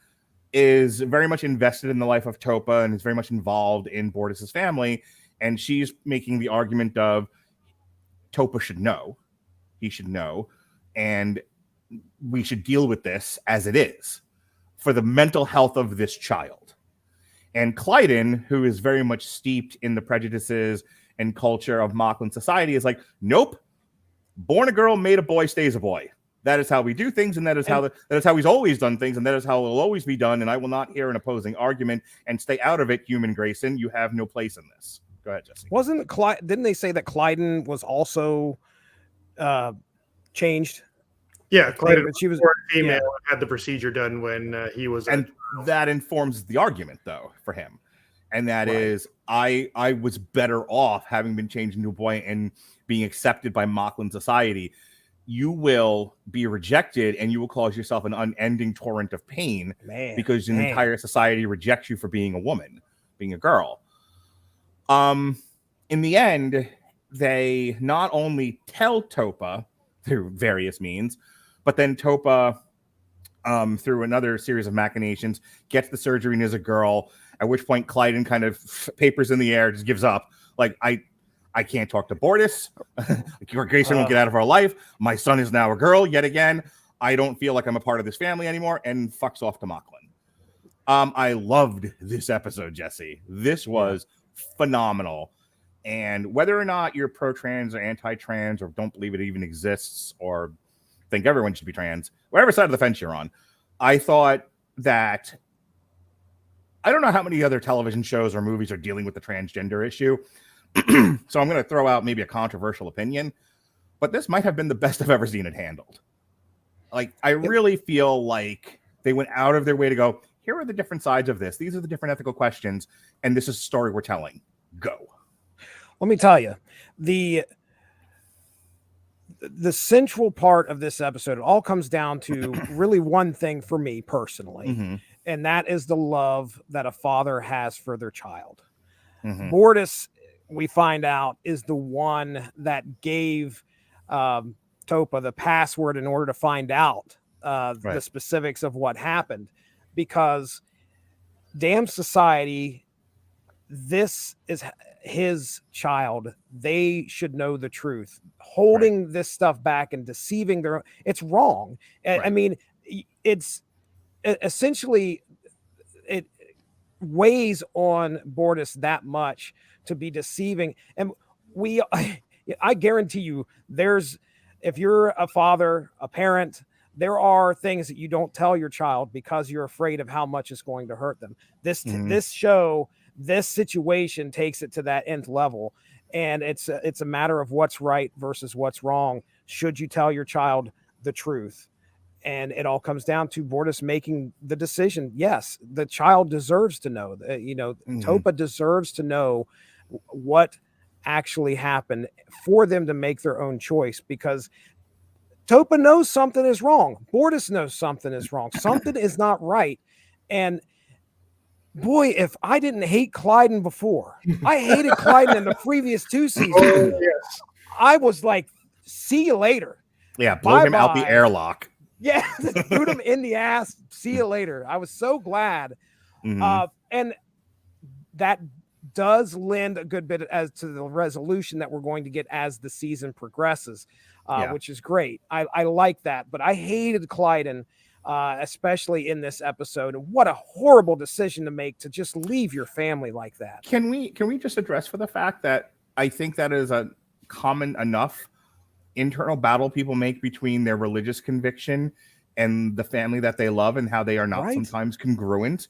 is very much invested in the life of Topa and is very much involved in Bortus's family. And she's making the argument of Topa should know. He should know. And we should deal with this as it is for the mental health of this child. And Clyde, who is very much steeped in the prejudices and culture of Moclan society, is like, nope, born a girl, made a boy, stays a boy. That is how we do things, and that is how he's always done things, and that is how it will always be done. And I will not hear an opposing argument. And stay out of it, human Grayson. You have no place in this. Go ahead, Jesse. Wasn't Clyde? Didn't they say that Clyde was also changed? Yeah, Clyde. She was female. Yeah. And had the procedure done when he was. And that informs the argument, though, for him, and that is, I was better off having been changed into a boy and being accepted by Moclan society. You will be rejected, and you will cause yourself an unending torrent of pain because an entire society rejects you for being a woman, being a girl. In the end, they not only tell Topa through various means, but then Topa, through another series of machinations, gets the surgery and is a girl, at which point Clyde kind of papers in the air, just gives up. Like, I can't talk to Bortus. Grayson won't get out of our life. My son is now a girl yet again. I don't feel like I'm a part of this family anymore, and fucks off to Moclan. I loved this episode, Jesse. This was phenomenal. And whether or not you're pro-trans or anti-trans or don't believe it even exists or think everyone should be trans, whatever side of the fence you're on, I thought that I don't know how many other television shows or movies are dealing with the transgender issue. So I'm going to throw out maybe a controversial opinion, but this might have been the best I've ever seen it handled. Like, I really feel like they went out of their way to go, here are the different sides of this. These are the different ethical questions, and this is a story we're telling. Go. Let me tell you, the central part of this episode, it all comes down to really one thing for me personally, and that is the love that a father has for their child. Bortus, we find out, is the one that gave Topa the password in order to find out the specifics of what happened, because damn society, this is his child. They should know the truth. Holding this stuff back and deceiving it's wrong. I mean, it's essentially it weighs on Bortus that much to be deceiving. And I guarantee you, if you're a father, a parent, there are things that you don't tell your child because you're afraid of how much it's going to hurt them. This show, this situation takes it to that nth level, and it's a matter of what's right versus what's wrong. Should you tell your child the truth? And it all comes down to Bortus making the decision. Yes, the child deserves to know. Topa deserves to know what actually happened for them to make their own choice, because Topa knows something is wrong. Bortus knows something is wrong. Something is not right. And boy, if I didn't hate Clyde before, I hated Clyde in the previous 2 seasons. Oh, yes. I was like, see you later. Yeah, blow him out the airlock. Yeah, shoot him in the ass. See you later. I was so glad. And that does lend a good bit as to the resolution that we're going to get as the season progresses, which is great. I like that, but I hated Clyde, especially in this episode. And what a horrible decision to make, to just leave your family like that. Can we just address for the fact that I think that is a common enough internal battle people make between their religious conviction and the family that they love, and how they are not sometimes congruent,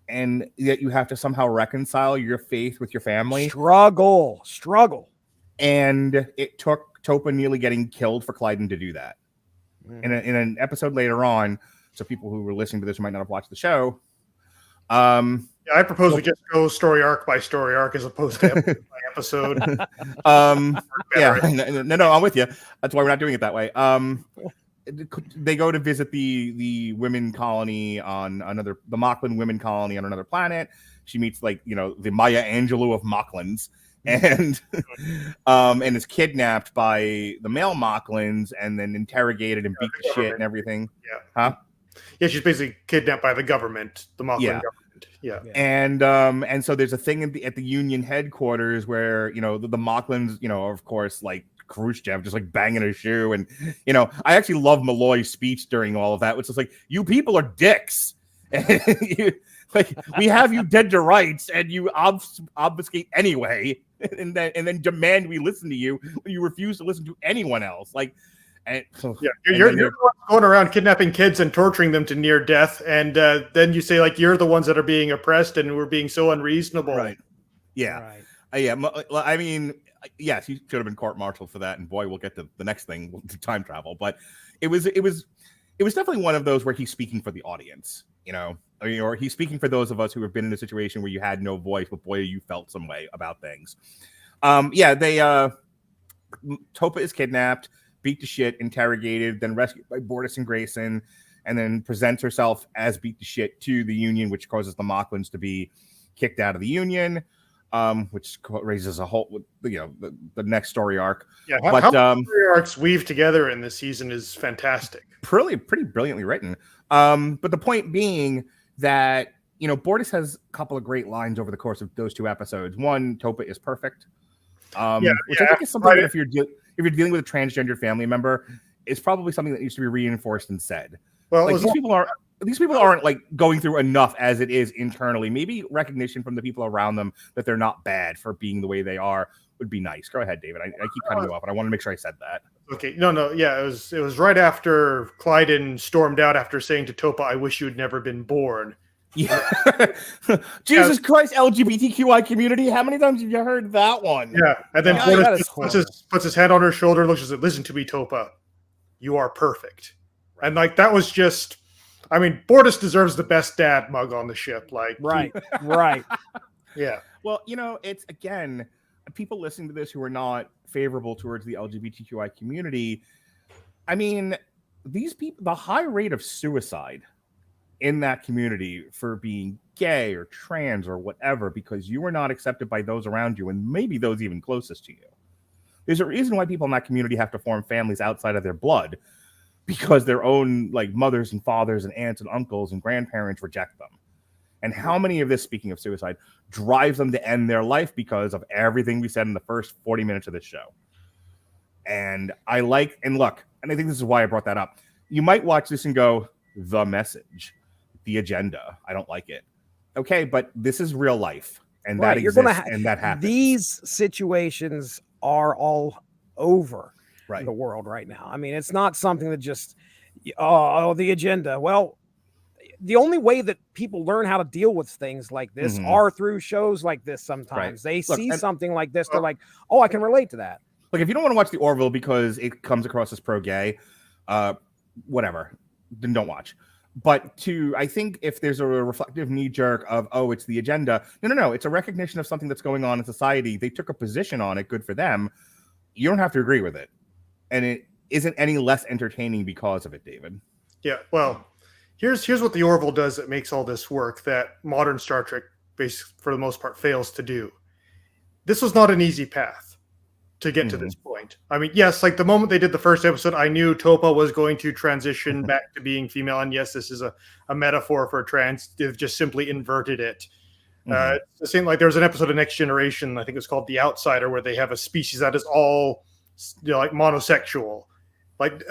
and yet you have to somehow reconcile your faith with your family. Struggle. And it took Topa nearly getting killed for Clyde to do that. In an episode later on, so people who were listening to this who might not have watched the show, I propose we just go story arc by story arc as opposed to episode by episode. No, I'm with you. That's why we're not doing it that way. They go to visit the women colony on the Moclan women colony on another planet. She meets the Maya Angelou of Moclans, and is kidnapped by the male Moclans and then interrogated and beat to shit and everything. Yeah, she's basically kidnapped by the government, the Moclan government. Yeah. And so there's a thing at the Union headquarters where, the Moclans, of course, like Khrushchev just like banging a shoe. And, I actually love Malloy's speech during all of that, which is like, you people are dicks. We have you dead to rights and you obfuscate anyway. And then demand we listen to you when you refuse to listen to anyone else. You're the ones going around kidnapping kids and torturing them to near death, and then you say you're the ones that are being oppressed and we're being so unreasonable. Right. Yeah. Right. I mean, yes, he should have been court-martialed for that, and boy, we'll get to the next thing, time travel. But it was definitely one of those where he's speaking for the audience, or he's speaking for those of us who have been in a situation where you had no voice, but boy, you felt some way about things. Topa is kidnapped, beat to shit, interrogated, then rescued by Bortus and Grayson, and then presents herself as beat to shit to the Union, which causes the Moclans to be kicked out of the Union, which raises a whole, the next story arc. Yeah, how story arcs weave together in this season is fantastic. Pretty brilliantly written. But the point being that, Bortus has a couple of great lines over the course of those 2 episodes. One, Topa is perfect. Which I think is something that if you're dealing with a transgendered family member, it's probably something that needs to be reinforced and said. Well, these people aren't like going through enough as it is internally. Maybe recognition from the people around them that they're not bad for being the way they are would be nice. Go ahead, David. I keep cutting you off, and I want to make sure I said that. Okay. No. Yeah, it was right after Clyde stormed out after saying to Topa, "I wish you'd never been born." Yeah. Jesus Christ, LGBTQI community. How many times have you heard that one? Yeah. And then puts his hand on her shoulder and looks and says, "Listen to me, Topa. You are perfect." And that was just, Bortus deserves the best dad mug on the ship. Right. Yeah. Well, it's, again, people listening to this who are not favorable towards the LGBTQI community. These people, the high rate of suicide in that community for being gay or trans or whatever, because you are not accepted by those around you and maybe those even closest to you. There's a reason why people in that community have to form families outside of their blood, because their own mothers and fathers and aunts and uncles and grandparents reject them. And how many of this, speaking of suicide, drives them to end their life because of everything we said in the first 40 minutes of this show. And I think this is why I brought that up. You might watch this and go, The Message. the agenda. I don't like it. Okay, but this is real life, and Right, that you're exists, gonna and that happens. These situations are all over Right. the world right now. I mean, it's not something that just the agenda. Well, the only way that people learn how to deal with things like this are through shows like this. Sometimes they see something like this, they're like, "Oh, I can relate to that." Like, if you don't want to watch the Orville because it comes across as pro-gay, whatever, then don't watch. But I think if there's a reflective knee-jerk of, oh, it's the agenda, no, it's a recognition of something that's going on in society. They took a position on it, good for them. You don't have to agree with it. And it isn't any less entertaining because of it, David. Yeah, well, here's what the Orville does that makes all this work that modern Star Trek, basically, for the most part, fails to do. This was not an easy path to get to this point. I mean, yes, like the moment they did the first episode, I knew Topa was going to transition back to being female. And yes, this is a metaphor for trans. They've just simply inverted it. It's the same, like there's an episode of Next Generation, I think it's called The Outsider, where they have a species that is all like monosexual, like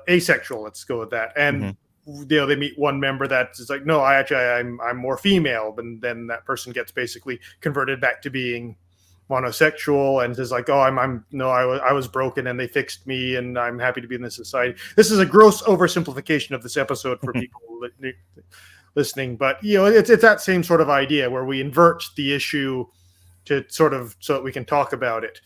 asexual. Let's go with that. And they meet one member that's like, no, I'm more female, and then that person gets basically converted back to being monosexual and is like, oh, I was broken and they fixed me and I'm happy to be in this society. This is a gross oversimplification of this episode for people listening, but it's that same sort of idea where we invert the issue to sort of so that we can talk about it.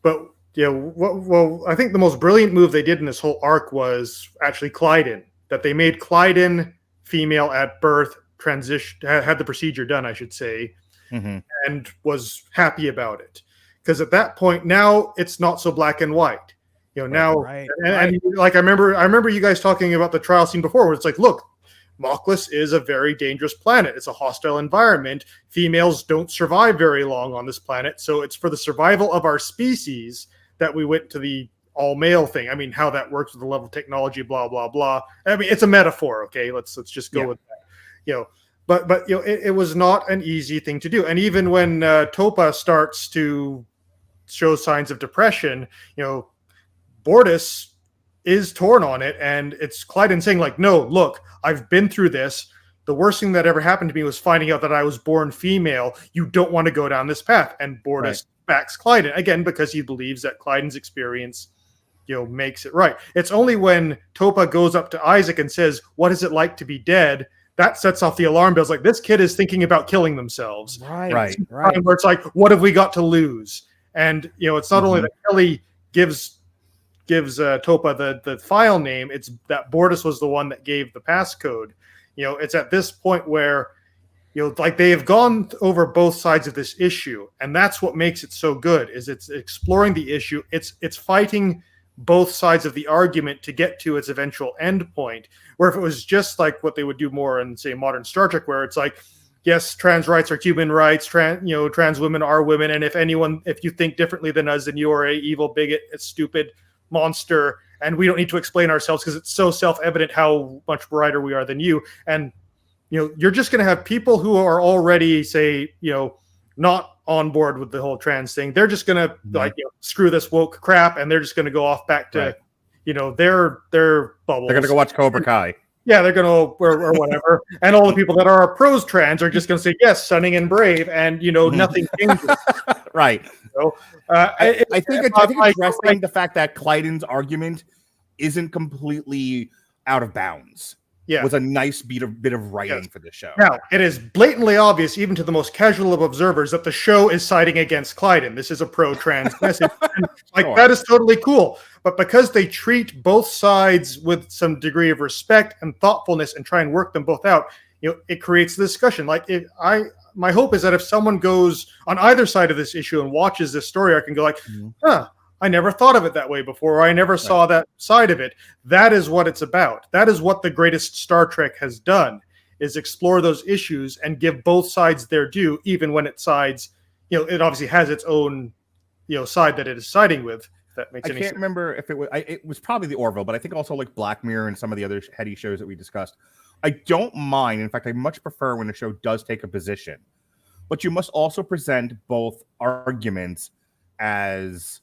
But I think the most brilliant move they did in this whole arc was actually Clyde, that they made Clyde female at birth, had the procedure done, I should say, and was happy about it. Because at that point, now it's not so black and white. Now, and like I remember you guys talking about the trial scene before, where it's like, look, Mockless is a very dangerous planet. It's a hostile environment. Females don't survive very long on this planet, so it's for the survival of our species that we went to the all-male thing. I mean, how that works with the level of technology, blah blah blah. I mean, it's a metaphor. Okay, let's just go with that. But it was not an easy thing to do. And even when Topa starts to show signs of depression, Bortus is torn on it, and it's Clyde saying like, no, look, I've been through this. The worst thing that ever happened to me was finding out that I was born female. You don't want to go down this path. And Bortus backs Clyde again because he believes that Clyde's experience makes it right. It's only when Topa goes up to Isaac and says, what is it like to be dead? That sets off the alarm bells. Like, this kid is thinking about killing themselves. Right. Where it's like, what have we got to lose? And it's not only that Kelly gives Topa the file name, it's that Bortus was the one that gave the passcode. It's at this point where like they have gone over both sides of this issue, and that's what makes it so good. Is it's exploring the issue. It's fighting both sides of the argument to get to its eventual end point. Where if it was just like what they would do more in, say, modern Star Trek, where it's like, yes, trans rights are human rights, trans women are women, and if you think differently than us, then you are a evil bigot, a stupid monster, and we don't need to explain ourselves because it's so self-evident how much brighter we are than you. And you're just going to have people who are already, say, not on board with the whole trans thing. They're just going to screw this woke crap, and they're just going to go off back to their bubbles. They're going to go watch Cobra Kai. Yeah, they're going to or whatever. And all the people that are pros trans are just going to say, yes, stunning and brave, and nothing changes. Right. I think addressing the fact that Clyden's argument isn't completely out of bounds was a nice bit of writing for the show. Now, it is blatantly obvious, even to the most casual of observers, that the show is siding against Clyden. This is a pro-trans message. That is totally cool. But because they treat both sides with some degree of respect and thoughtfulness and try and work them both out, it creates a discussion. My hope is that if someone goes on either side of this issue and watches this story arc and go like, I never thought of it that way before, or I never saw that side of it. That is what it's about. That is what the greatest Star Trek has done, is explore those issues and give both sides their due, even when it sides, it obviously has its own, side that it is siding with. If that makes any sense. I can't remember if it was probably the Orville, but I think also like Black Mirror and some of the other heady shows that we discussed. I don't mind. In fact, I much prefer when a show does take a position, but you must also present both arguments as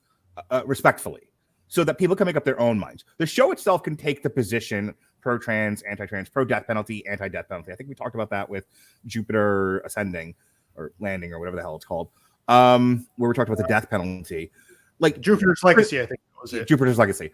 respectfully, so that people can make up their own minds. The show itself can take the position pro-trans, anti-trans, pro-death penalty, anti-death penalty. I think we talked about that with Jupiter Ascending or Landing or whatever the hell it's called, where we talked about the death penalty. Like Jupiter's Legacy, I think that was it. Jupiter's Legacy.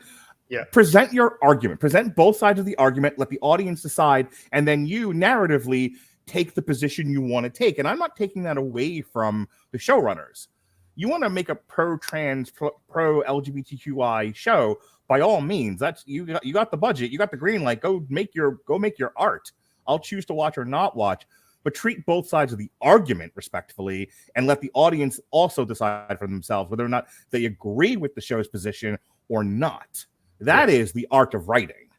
Yeah. Present your argument. Present both sides of the argument. Let the audience decide, and then you narratively take the position you want to take. And I'm not taking that away from the showrunners. You want to make a pro-trans, pro-LGBTQI show, by all means. That's you got the budget, you got the green light. Go make your art. I'll choose to watch or not watch. But treat both sides of the argument respectfully and let the audience also decide for themselves whether or not they agree with the show's position or not. That is the art of writing.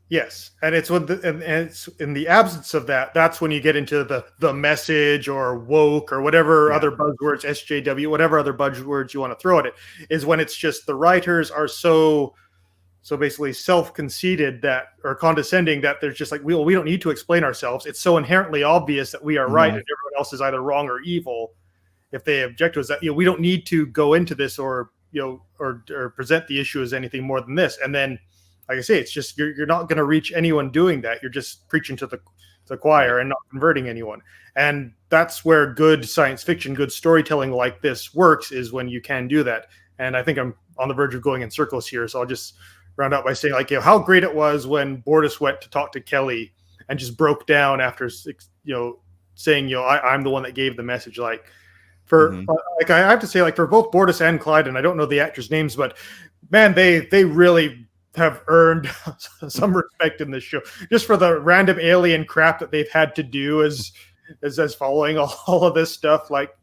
Yes, and it's when and it's in the absence of that. That's when you get into the message or woke or whatever other buzzwords, SJW, whatever other buzzwords you want to throw at it. Is when it's just the writers are so basically self-conceited that, or condescending, that there's just like, we don't need to explain ourselves. It's so inherently obvious that we are right and everyone else is either wrong or evil. If they object to us, that we don't need to go into this or present the issue as anything more than this. And then, like I say, it's just you're not going to reach anyone doing that. You're just preaching to the choir and not converting anyone. And that's where good science fiction, good storytelling like this works, is when you can do that. And I think I'm on the verge of going in circles here, so I'll just round out by saying, like, how great it was when Bortus went to talk to Kelly and just broke down after, saying, I'm the one that gave the message. Like, like I have to say, like, for both Bortus and Clyde, and I don't know the actors' names, but man, they really have earned some respect in this show, just for the random alien crap that they've had to do as following all of this stuff. Like,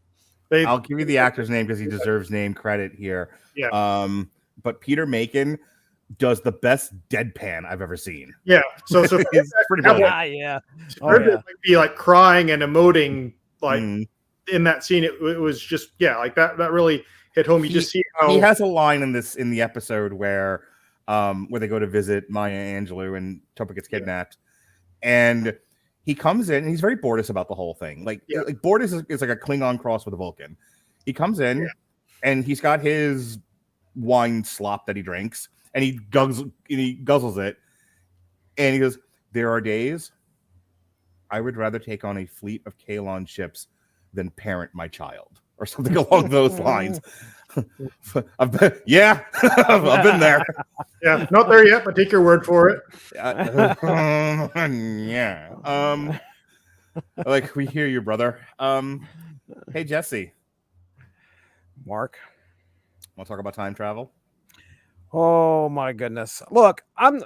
I'll give you the actor's name because he deserves name credit here. Yeah. But Peter Macon does the best deadpan I've ever seen. Yeah. So it's pretty brilliant. Yeah. Be like crying and emoting like in that scene. It was just like that really hit home. You just see how he has a line in the episode where they go to visit Maya Angelou and Topa gets kidnapped, and he comes in and he's very Bortus about the whole thing. Like Bortus is like a Klingon cross with a Vulcan. He comes in and he's got his wine slop that he drinks, and he guzzles it, and he goes, "There are days I would rather take on a fleet of Kalon ships than parent my child," or something along those lines. I've been there. Yeah, not there yet, but take your word for it. Like, we hear you, brother. Hey, Jesse. Mark. Want to talk about time travel? Oh my goodness. Look, I'm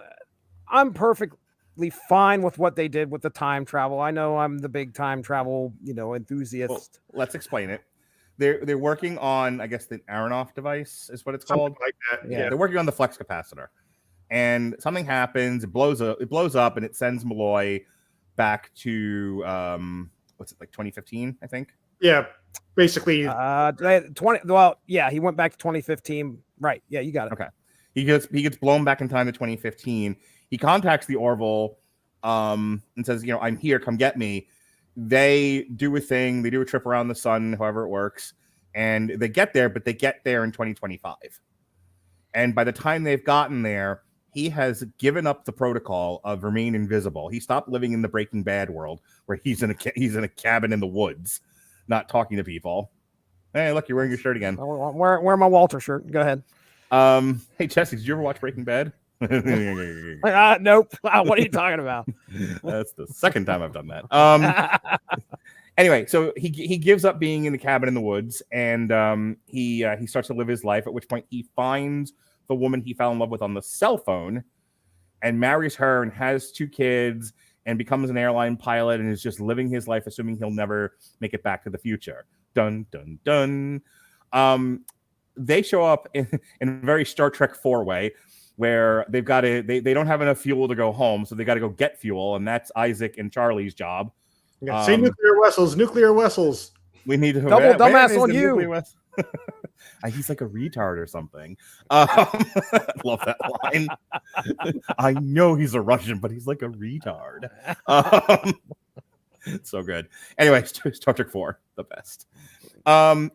perfectly fine with what they did with the time travel. I know I'm the big time travel, enthusiast. Well, let's explain it. They're working on, I guess, the Aronoff device is what it's called. Something like that. Yeah, they're working on the flux capacitor, and something happens. It blows up, and it sends Malloy back to what's it, like 2015, I think. Yeah, basically. 20. Well, yeah, he went back to 2015. Right. Yeah, you got it. Okay. He gets blown back in time to 2015. He contacts the Orville and says, "I'm here. Come get me." They do a thing. They do a trip around the sun, however it works, and they get there, but they get there in 2025. And by the time they've gotten there, he has given up the protocol of remain invisible. He stopped living in the Breaking Bad world where he's in a cabin in the woods, not talking to people. Hey, look, you're wearing your shirt again. Wear my Walter shirt. Go ahead. Hey, Jesse, did you ever watch Breaking Bad? Nope. What are you talking about? That's the second time I've done that. Anyway, so he gives up being in the cabin in the woods, and he starts to live his life, at which point he finds the woman he fell in love with on the cell phone and marries her and has 2 kids and becomes an airline pilot and is just living his life, assuming he'll never make it back to the future. Dun, dun, dun. They show up in a very Star Trek 4 way, where they've got to, they don't have enough fuel to go home, so they got to go get fuel, and that's Isaac and Charlie's job. Say nuclear vessels. We need to double dumbass on you. He's like a retard or something. Love that line. I know he's a Russian, but he's like a retard. So good. Anyway, Star Trek 4, the best.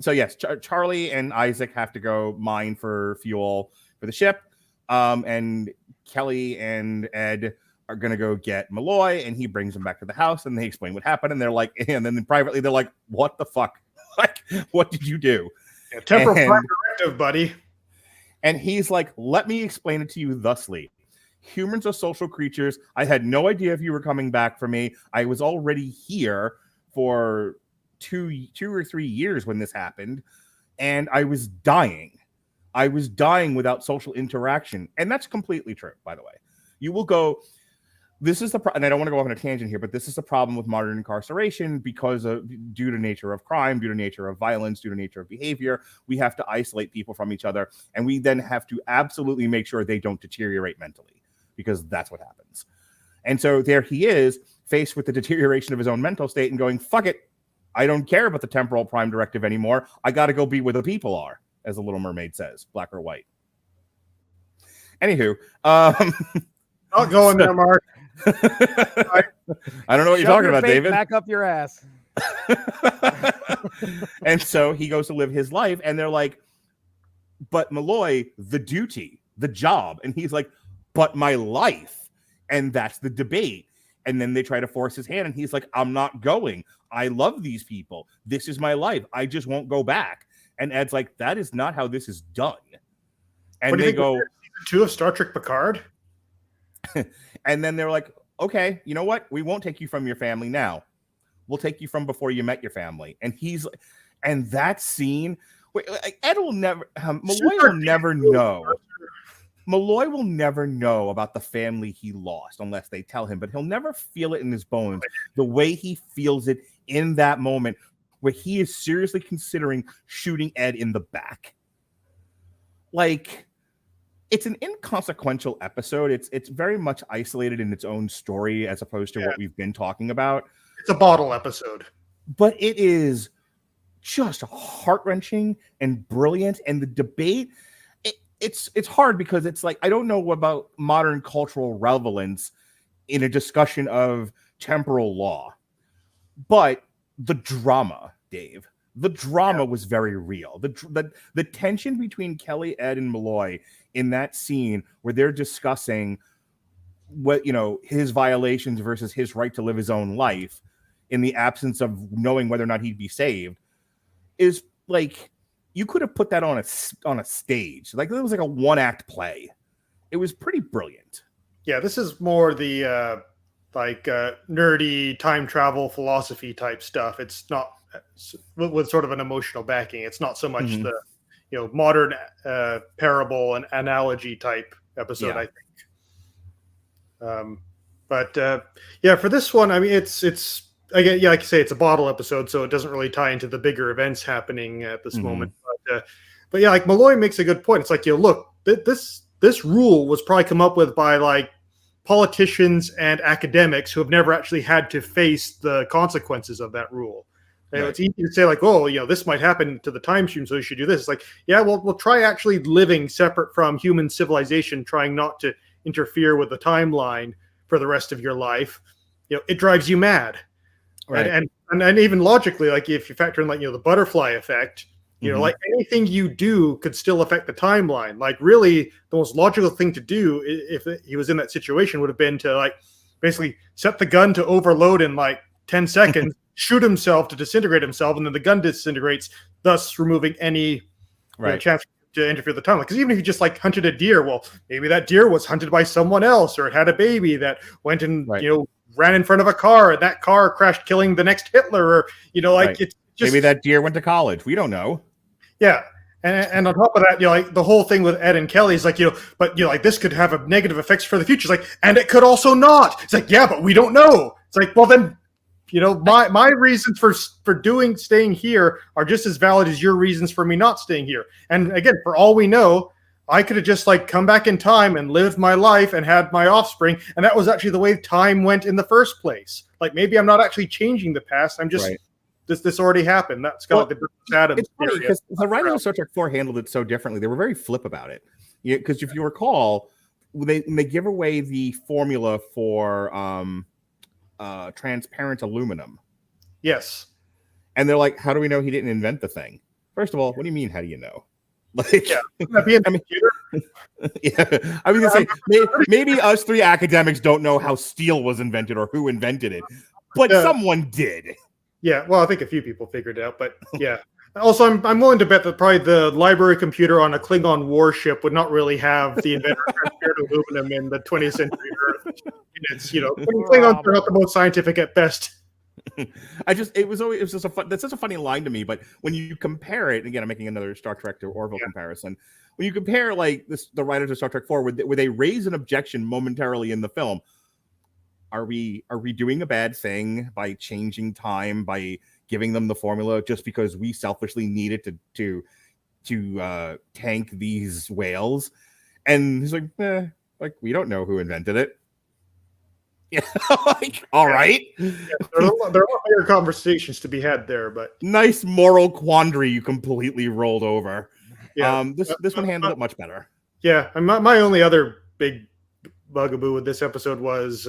So yes, Charlie and Isaac have to go mine for fuel for the ship. And Kelly and Ed are going to go get Malloy, and he brings them back to the house, and they explain what happened, and they're like, and then privately they're like, what the fuck? Like, what did you do? Yeah, temporal prime directive, buddy. And he's like, let me explain it to you thusly. Humans are social creatures. I had no idea if you were coming back for me. I was already here for two or 3 years when this happened, and I was dying. I was dying without social interaction. And that's completely true, by the way. You will go, this is the and I don't want to go off on a tangent here, but this is the problem with modern incarceration because due to nature of crime, due to nature of violence, due to nature of behavior, we have to isolate people from each other, and we then have to absolutely make sure they don't deteriorate mentally, because that's what happens. And so there he is, faced with the deterioration of his own mental state and going, fuck it, I don't care about the temporal prime directive anymore. I got to go be where the people are, as the Little Mermaid says, black or white. Anywho, I'll go in there, Mark. I don't know what you're talking about, David. Back up your ass. And so he goes to live his life, and they're like, but Malloy, the duty, the job. And he's like, but my life. And that's the debate. And then they try to force his hand, and he's like, I'm not going. I love these people. This is my life. I just won't go back. And Ed's like, that is not how this is done. And they go, season 2 of Star Trek Picard? And then they're like, okay, you know what? We won't take you from your family now. We'll take you from before you met your family. And he's, and that scene, Ed will never, Malloy will never know. Malloy will never know about the family he lost unless they tell him, but he'll never feel it in his bones the way he feels it in that moment where he is seriously considering shooting Ed in the back. Like, it's an inconsequential episode. It's very much isolated in its own story as opposed to what we've been talking about. It's a bottle episode. But it is just heart-wrenching and brilliant. And the debate, it's hard because it's like, I don't know about modern cultural relevance in a discussion of temporal law. But the drama, Dave, the drama was very real. The tension between Kelly, Ed, and Malloy in that scene where they're discussing what, his violations versus his right to live his own life in the absence of knowing whether or not he'd be saved is like, you could have put that on a stage. Like, it was like a one-act play. It was pretty brilliant. Yeah, this is more the nerdy time travel philosophy type stuff. It's not with sort of an emotional backing. It's not so much the modern parable and analogy type episode, I think. But for this one, I mean, it's again, like you say, it's a bottle episode, so it doesn't really tie into the bigger events happening at this moment. But yeah, like Malloy makes a good point. It's like, look, this rule was probably come up with by like politicians and academics who have never actually had to face the consequences of that rule. Right. It's easy to say like, oh, this might happen to the time stream, so you should do this. It's like, yeah, well, we'll try actually living separate from human civilization, trying not to interfere with the timeline for the rest of your life. It drives you mad. Right. And even logically, like if you factor in like, the butterfly effect, like anything you do could still affect the timeline. Like really the most logical thing to do if he was in that situation would have been to like basically set the gun to overload in like 10 seconds, shoot himself to disintegrate himself, and then the gun disintegrates, thus removing any chance to interfere with the timeline. Because even if you just like hunted a deer, well, maybe that deer was hunted by someone else, or it had a baby that went and ran in front of a car, and that car crashed, killing the next Hitler, or it's just, maybe that deer went to college. We don't know. Yeah. And on top of that, like the whole thing with Ed and Kelly is like, but like this could have a negative effects for the future. It's like, and it could also not. It's like, yeah, but we don't know. It's like, well then, my reasons for staying here are just as valid as your reasons for me not staying here. And again, for all we know, I could have just like come back in time and lived my life and had my offspring. And that was actually the way time went in the first place. Like maybe I'm not actually changing the past. I'm just, this already happened. That's kind of like the Adams. It's funny because the writers of Star Trek 4 handled it so differently. They were very flip about it. Because if you recall, they give away the formula for transparent aluminum. Yes. And they're like, how do we know he didn't invent the thing? First of all, what do you mean, how do you know? Like, I mean, Yeah, I was gonna say maybe us three academics don't know how steel was invented or who invented it, but someone did. Yeah, well, I think a few people figured it out, but yeah. Also, I'm willing to bet that probably the library computer on a Klingon warship would not really have the inventor of transparent aluminum in the 20th century Earth. And it's, Klingons are not the most scientific at best. It was just that's such a funny line to me. But when you compare it, again, I'm making another Star Trek to Orville comparison. When you compare like the writers of Star Trek 4, where they raise an objection momentarily in the film, are we doing a bad thing by changing time, by giving them the formula just because we selfishly needed to tank these whales? And he's like, we don't know who invented it. Yeah, all right. Yeah, there are a lot bigger conversations to be had there, but nice moral quandary you completely rolled over. Yeah, this one handled it much better. Yeah, and my only other big bugaboo with this episode was,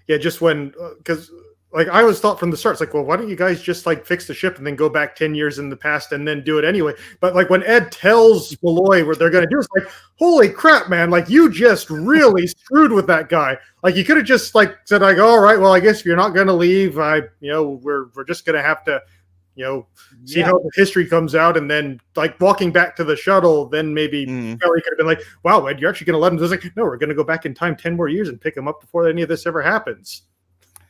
just when because. Like I always thought from the start, it's like, well, why don't you guys just like fix the ship and then go back 10 years in the past and then do it anyway? But like when Ed tells Malloy what they're going to do, it's like, holy crap, man! Like you just really screwed with that guy. Like you could have just like said, like, all right, well, I guess if you're not going to leave, we're just going to have to, see how the history comes out, and then like walking back to the shuttle, then maybe Kelly could have been like, wow, Ed, you're actually going to let him? It's like, no, we're going to go back in time 10 more years and pick him up before any of this ever happens.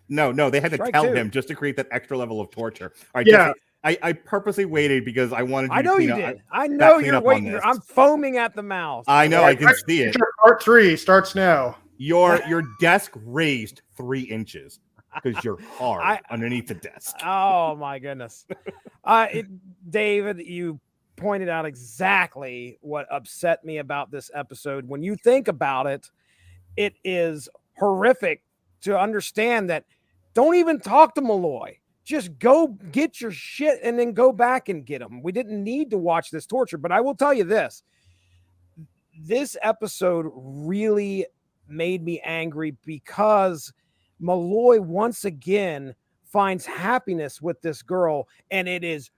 No, they had to tell him just to create that extra level of torture. All right, yeah. Jesse, I purposely waited because I wanted you I know to you did. I know you're waiting. I'm foaming at the mouth. I know, I can see it. Part 3 starts now. Your desk raised 3 inches because you're hard underneath the desk. Oh my goodness. David, you pointed out exactly what upset me about this episode. When you think about it, it is horrific to understand that. Don't even talk to Malloy. Just go get your shit and then go back and get him. We didn't need to watch this torture, but I will tell you this. This episode really made me angry because Malloy once again finds happiness with this girl and it is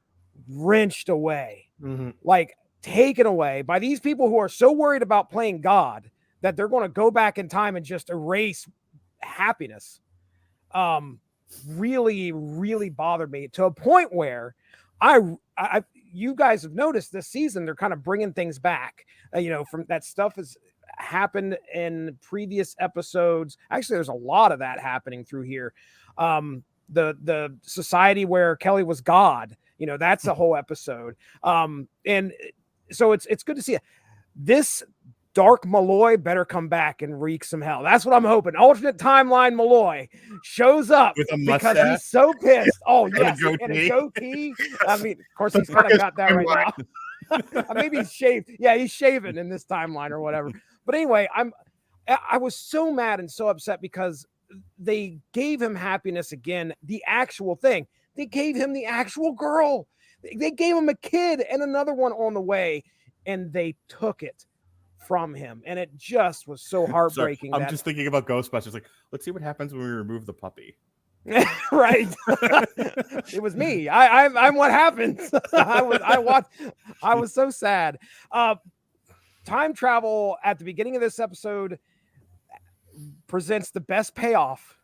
wrenched away. Like taken away by these people who are so worried about playing God that they're going to go back in time and just erase happiness. Really, really bothered me to a point where you guys have noticed this season, they're kind of bringing things back, from that stuff has happened in previous episodes. Actually, there's a lot of that happening through here. The society where Kelly was God, that's a whole episode. And so it's good to see it. This Dark Malloy better come back and wreak some hell. That's what I'm hoping. Alternate timeline Malloy shows up because he's so pissed. Oh, yes. And a goatee. I mean, of course, he's kind of got that right now. Maybe he's shaved. Yeah, he's shaven in this timeline or whatever. But anyway, I was so mad and so upset because they gave him happiness again. The actual thing. They gave him the actual girl. They gave him a kid and another one on the way, and they took it from him, and it just was so heartbreaking. I'm just thinking about Ghostbusters. Like, let's see what happens when we remove the puppy. Right. It was me. I'm what happens. I was so sad. Time travel at the beginning of this episode presents the best payoff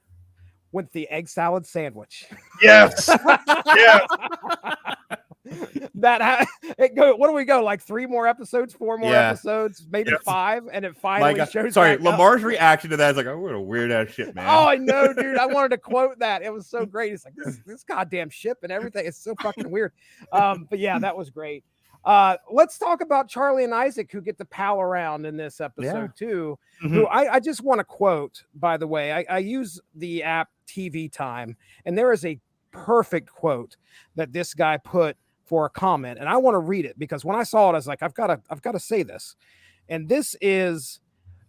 with the egg salad sandwich. Yes. Yes. What do we go? Like 3 more episodes, 4 more episodes, maybe 5, and it finally shows. Sorry, Lamar's reaction to that is like, "Oh, what a weird ass ship, man." Oh, I know, dude. I wanted to quote that. It was so great. It's like this goddamn ship and everything. It's so fucking weird. But yeah, that was great. Let's talk about Charlie and Isaac, who get to pal around in this episode too. Who I just want to quote, by the way. I use the app TV Time, and there is a perfect quote that this guy put for a comment, and I want to read it because when I saw it, I was like, I've got to say this. And this is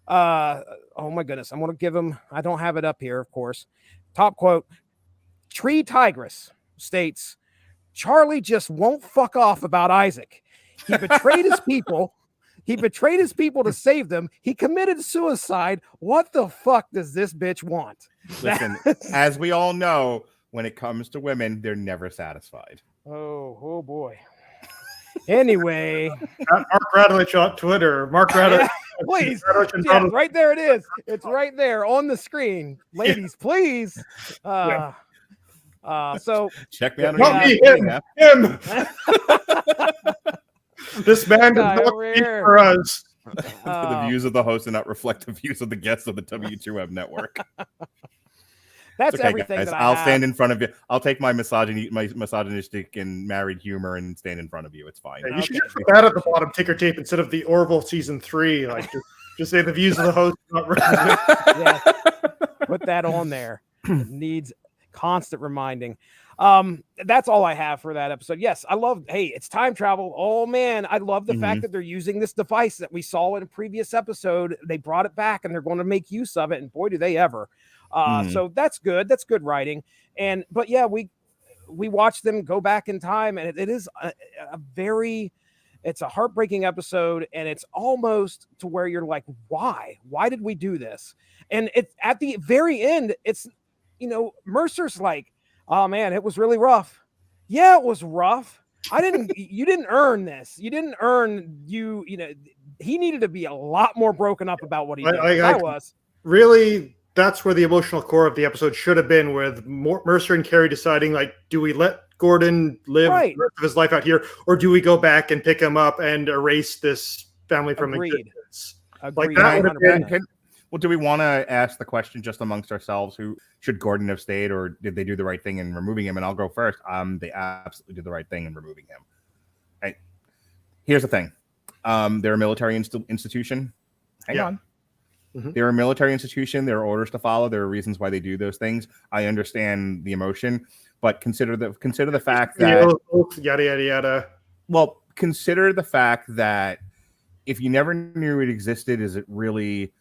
oh my goodness, I'm going to give him, I don't have it up here, of course. Top quote: Tree Tigress states, Charlie just won't fuck off about Isaac. He betrayed his people. He betrayed his people to save them. He committed suicide. What the fuck does this bitch want? Listen, as we all know, when it comes to women, they're never satisfied. Oh boy. Anyway, Mark Radulich on Twitter. Mark Radulich. please. Radulich and Yeah, Tonal- right there it is. It's right there on the screen. Ladies, please. So Check me out on Not me, dating app. him. This man does Guy not over speak here. for us. The views of the host do not reflect the views of the guests of the W2Web network. that's It's okay, everything guys. that I'll have. stand in front of you. I'll take my misogynistic and married humor and stand in front of you. It's fine. Yeah, you should Okay. just put that at the bottom, ticker tape, instead of the Orville season 3. Like, just say the views of the host do not represent. Yeah, put that on there. It needs constant reminding. That's all I have for that episode. Yes, I love. Hey, it's time travel. Oh man, I love the fact that they're using this device that we saw in a previous episode. They brought it back, and they're going to make use of it. And boy, do they ever! So that's good. That's good writing. But yeah, we watched them go back in time, and it is a very. It's a heartbreaking episode, and it's almost to where you're like, why? Why did we do this? And it's at the very end, it's, Mercer's like, oh man, it was really rough. Yeah, it was rough. You didn't earn this. You didn't earn he needed to be a lot more broken up about what he did. I was. Really, that's where the emotional core of the episode should have been, with Mercer and Carrie deciding, like, do we let Gordon live the rest of his life out here, or do we go back and pick him up and erase this family from existence? Like, that would have been. Well, do we want to ask the question just amongst ourselves? Who should Gordon have stayed, or did they do the right thing in removing him? And I'll go first. They absolutely did the right thing in removing him. Right. Here's the thing. They're a military institution. Hang on. They're a military institution. There are orders to follow. There are reasons why they do those things. I understand the emotion, but consider the fact that yada yada yada. Well, consider the fact that if you never knew it existed, is it really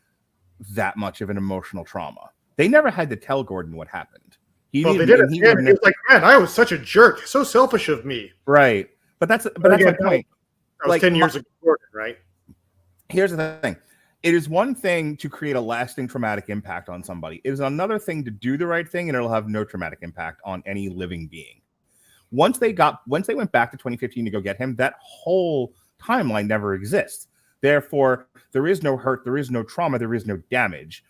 that much of an emotional trauma? They never had to tell Gordon what happened. They did it. He was like, man, I was such a jerk. So selfish of me. Right. But that's the point. That was 10 years ago, Gordon, right? Here's the thing. It is one thing to create a lasting traumatic impact on somebody. It is another thing to do the right thing, and it'll have no traumatic impact on any living being. Once they went back to 2015 to go get him, that whole timeline never exists. Therefore, there is no hurt, there is no trauma, there is no damage.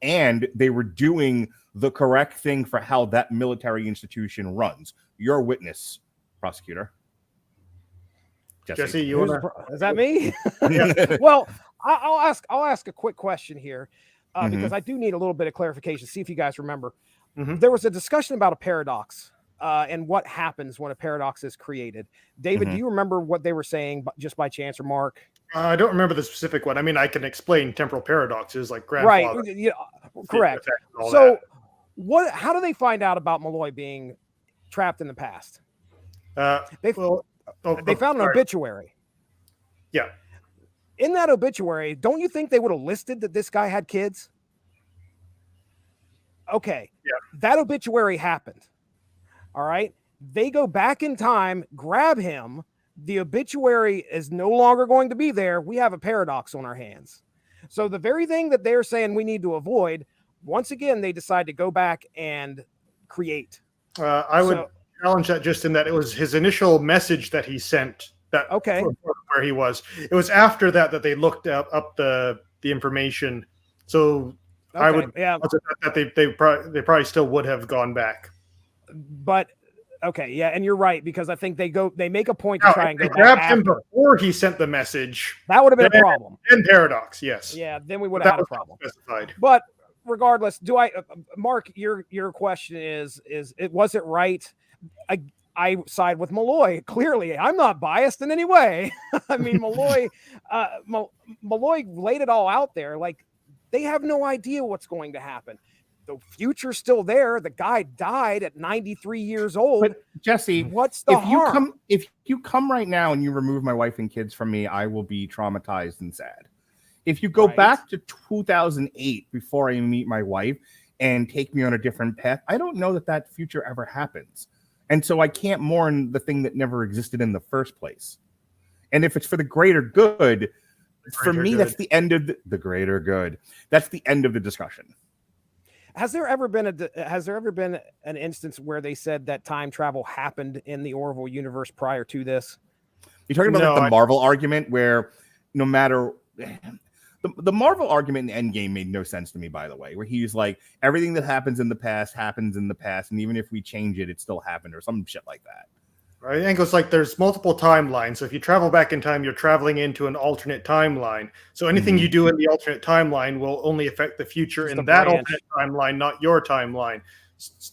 And they were doing the correct thing for how that military institution runs. Your witness, prosecutor. Jesse, you want to? Is that me? Well, I'll ask a quick question here, because I do need a little bit of clarification. See if you guys remember. There was a discussion about a paradox and what happens when a paradox is created. David, do you remember what they were saying just by chance, or Mark? I don't remember the specific one. I mean, I can explain temporal paradoxes like grandfather. Right. Yeah, correct. So how do they find out about Malloy being trapped in the past? They found an obituary. Yeah. In that obituary, don't you think they would have listed that this guy had kids? Okay. Yeah. That obituary happened. All right. They go back in time, grab him. The obituary is no longer going to be there. We have a paradox on our hands. So the very thing that they're saying we need to avoid, once again, they decide to go back and create. I would challenge that, just in that it was his initial message that he sent. Where he was. It was after that they looked up the information. So I would that they probably still would have gone back. But okay, yeah, and you're right, because I think they make a point to try and go back. Grabbed him before he sent the message. That would have been a problem. And paradox, yes. Yeah, then we would have had a problem. Specified. But regardless, Mark, your question is was it right? I side with Malloy. Clearly, I'm not biased in any way. I mean, Malloy laid it all out there. Like, they have no idea what's going to happen. The future's still there. The guy died at 93 years old. But Jesse, what's the harm? If you come right now and you remove my wife and kids from me, I will be traumatized and sad. If you go back to 2008, before I meet my wife, and take me on a different path, I don't know that future ever happens. And so I can't mourn the thing that never existed in the first place. And if it's for the greater good, for me, that's the end of the greater good. That's the end of the discussion. Has there ever been an instance where they said that time travel happened in the Orville universe prior to this? You're talking about No, like the Marvel argument where no matter the Marvel argument in Endgame made no sense to me, by the way, where he's like, everything that happens in the past, and even if we change it, it still happened, or some shit like that. Right? And it's like there's multiple timelines. So if you travel back in time, you're traveling into an alternate timeline. So anything you do in the alternate timeline will only affect the future in that alternate timeline, not your timeline.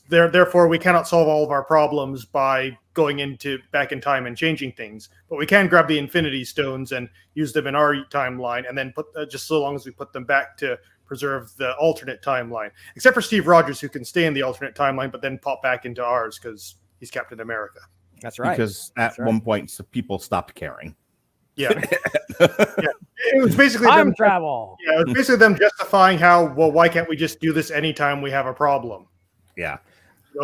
Therefore, we cannot solve all of our problems by going into back in time and changing things. But we can grab the Infinity Stones and use them in our timeline, and then put just so long as we put them back to preserve the alternate timeline. Except for Steve Rogers, who can stay in the alternate timeline, but then pop back into ours because he's Captain America. That's right. Because at one point, people stopped caring. Yeah. It was basically time travel. Yeah, it was basically them justifying why can't we just do this anytime we have a problem? Yeah.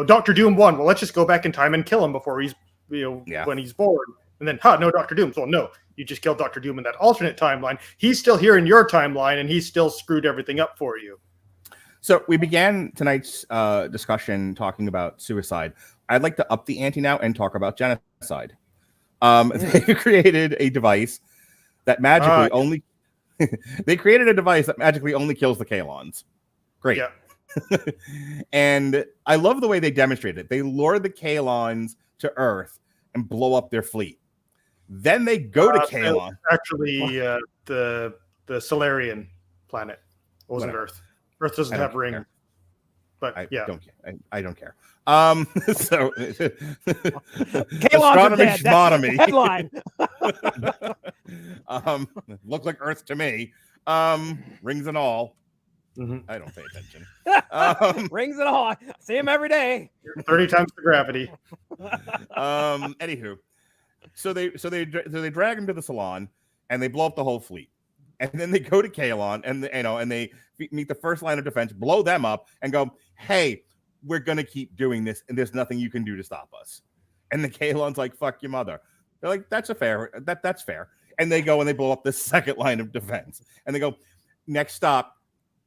Dr. Doom won. Well, let's just go back in time and kill him before he's, when he's born. And then, no Dr. Doom. Well, no, you just killed Dr. Doom in that alternate timeline. He's still here in your timeline, and he's still screwed everything up for you. So we began tonight's discussion talking about suicide. I'd like to up the ante now and talk about genocide. They created a device that magically only they created a device that magically only kills the Kaylons. Great. Yeah. And I love the way they demonstrated it. They lure the Kaylons to Earth and blow up their fleet. Then they go to Kaylon. Actually, the Solarian planet. It wasn't Earth. Earth doesn't have ring. Care. But I yeah, don't care. I don't care. So Kaylon's dead. Schmonomy. Headline. Look like Earth to me. Rings and all. I don't pay attention. Rings and all. I see him every day. 30 times the gravity. Anywho, so they drag him to the salon and they blow up the whole fleet. And then they go to Kaylon and they meet the first line of defense, blow them up, and go, "Hey, we're gonna keep doing this, and there's nothing you can do to stop us." And the Kaylon's like, "Fuck your mother." They're like, "That's fair. And they go and they blow up the second line of defense. And they go, "Next stop,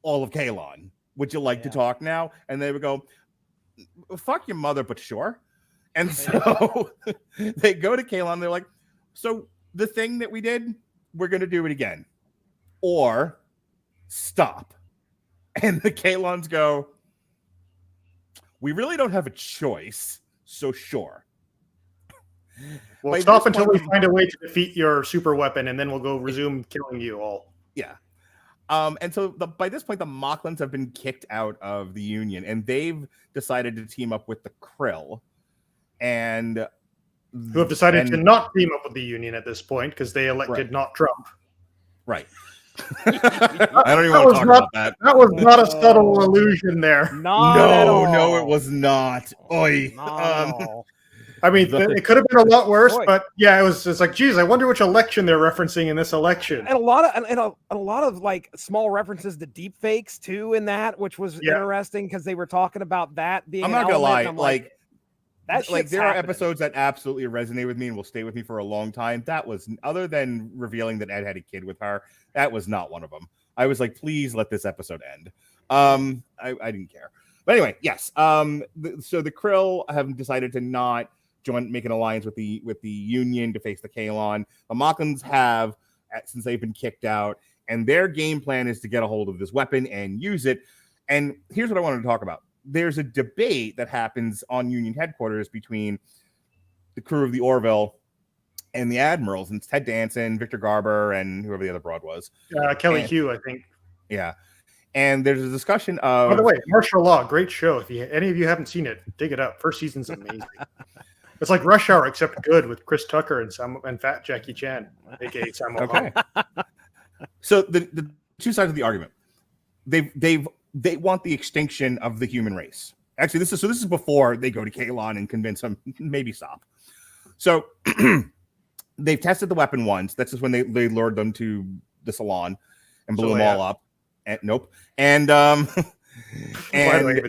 all of Kaylon. Would you like to talk now?" And they would go, "Fuck your mother, but sure." And so they go to Kaylon. They're like, "So the thing that we did, we're gonna do it again. Or stop." And the Kaylons go, "We really don't have a choice, so sure. We'll stop until we find a way to defeat your super weapon, and then we'll go resume killing you all." Yeah. And so by this point, the Mocklins have been kicked out of the Union, and they've decided to team up with the Krill. And who have decided to not team up with the Union at this point because they elected not Trump. Right. I don't even want to talk about that. That was not a subtle allusion there. No, it was not. Oy. I mean, it could have been a lot worse, but yeah, it's like, geez, I wonder which election they're referencing in this election. And a lot of like small references to deep fakes too in that, which was interesting because they were talking about that being. I'm not gonna lie, like there are episodes that absolutely resonate with me and will stay with me for a long time. That was, other than revealing that Ed had a kid with her, that was not one of them. I was like, please let this episode end. I didn't care. But anyway, yes. So the Krill have decided to not make an alliance with the Union to face the Kaylon. The Mocklins have, since they've been kicked out, and their game plan is to get a hold of this weapon and use it. And here's what I wanted to talk about. There's a debate that happens on Union headquarters between the crew of the Orville and the admirals, and it's Ted Danson, Victor Garber, and whoever the other broad was. Kelly Hugh, I think. Yeah. And there's a discussion of... By the way, Martial Law, great show. If any of you haven't seen it, dig it up. First season's amazing. It's like Rush Hour, except good, with Chris Tucker and Fat Jackie Chan, a.k.a. Sam Okay. So the two sides of the argument. They want the extinction of the human race. Actually, this is before they go to Kaylon and convince them maybe stop. So they've tested the weapon once. That's just when they lured them to the salon and blew them all up. And nope. And and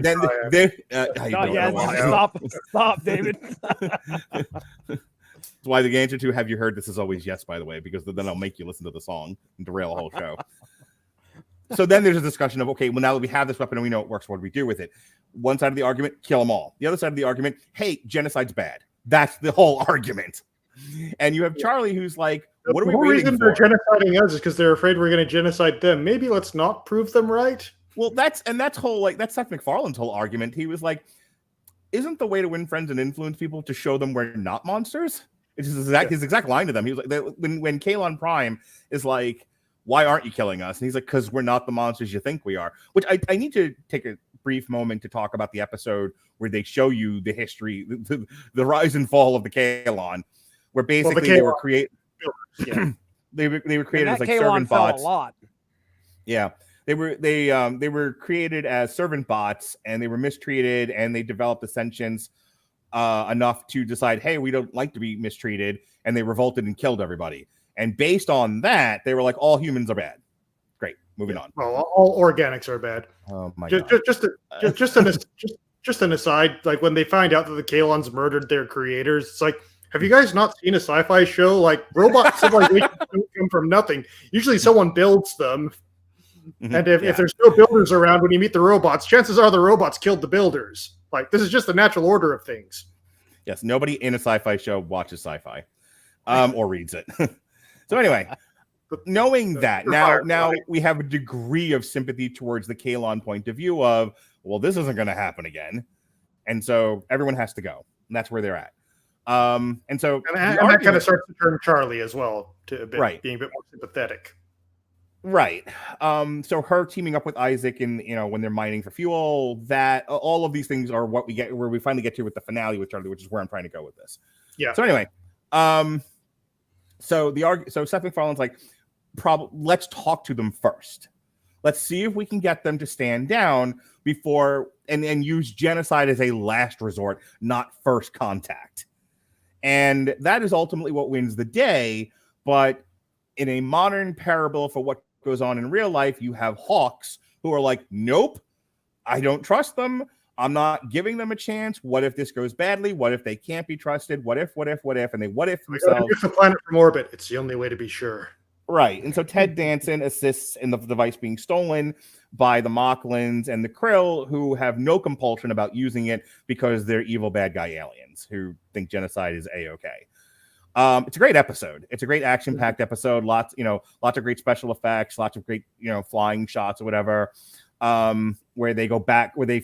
then stop, David. That's why the answer to "Have you heard this?" is always yes, by the way, because then I'll make you listen to the song and derail the whole show. So then there's a discussion of, okay, well, now that we have this weapon and we know it works, what do we do with it? One side of the argument, kill them all. The other side of the argument, hey, genocide's bad. That's the whole argument. And you have Charlie, who's like, "What are we The waiting reason for?" they're genociding us is because they're afraid we're going to genocide them. Maybe let's not prove them right. Well, that's Seth MacFarlane's whole argument. He was like, "Isn't the way to win friends and influence people to show them we're not monsters?" It's his exact line to them. He was like, when Kalon Prime is like, "Why aren't you killing us?" And he's like, "Because we're not the monsters you think we are." Which I need to take a brief moment to talk about the episode where they show you the history, the rise and fall of the Kalon, where basically they were created. Yeah. they were created as like Kalon servant bots. A lot. Yeah. They were created as servant bots, and they were mistreated, and they developed a sentience enough to decide, hey, we don't like to be mistreated, and they revolted and killed everybody. And based on that, they were like, all humans are bad. Great, moving on. Well, all organics are bad. Oh my God. Just an aside, like when they find out that the Kalons murdered their creators, it's like, have you guys not seen a sci-fi show? Like robot civilizations don't come from nothing. Usually someone builds them. And if there's no builders around when you meet the robots, chances are the robots killed the builders. Like, this is just the natural order of things. Yes, nobody in a sci-fi show watches sci-fi or reads it. So anyway, knowing that, now we have a degree of sympathy towards the Kalon point of view of, well, this isn't going to happen again. And so everyone has to go. And that's where they're at. And that kind of starts to turn Charlie as well to being a bit more sympathetic. Right. So her teaming up with Isaac and, when they're mining for fuel, that all of these things are what we get, where we finally get to with the finale with Charlie, which is where I'm trying to go with this. Yeah. So anyway, so Seth MacFarlane's like, let's talk to them first. Let's see if we can get them to stand down before and use genocide as a last resort, not first contact. And that is ultimately what wins the day. But in a modern parable for what goes on in real life, you have hawks who are like, nope, I don't trust them. I'm not giving them a chance. What if this goes badly? What if they can't be trusted? What if? And they what if themselves. It's the planet from orbit. It's the only way to be sure. Right. And so Ted Danson assists in the device being stolen by the Mocklins and the Krill, who have no compulsion about using it because they're evil bad guy aliens who think genocide is A-okay. It's a great episode. It's a great action-packed episode. Lots of great special effects, lots of great, flying shots or whatever. Where they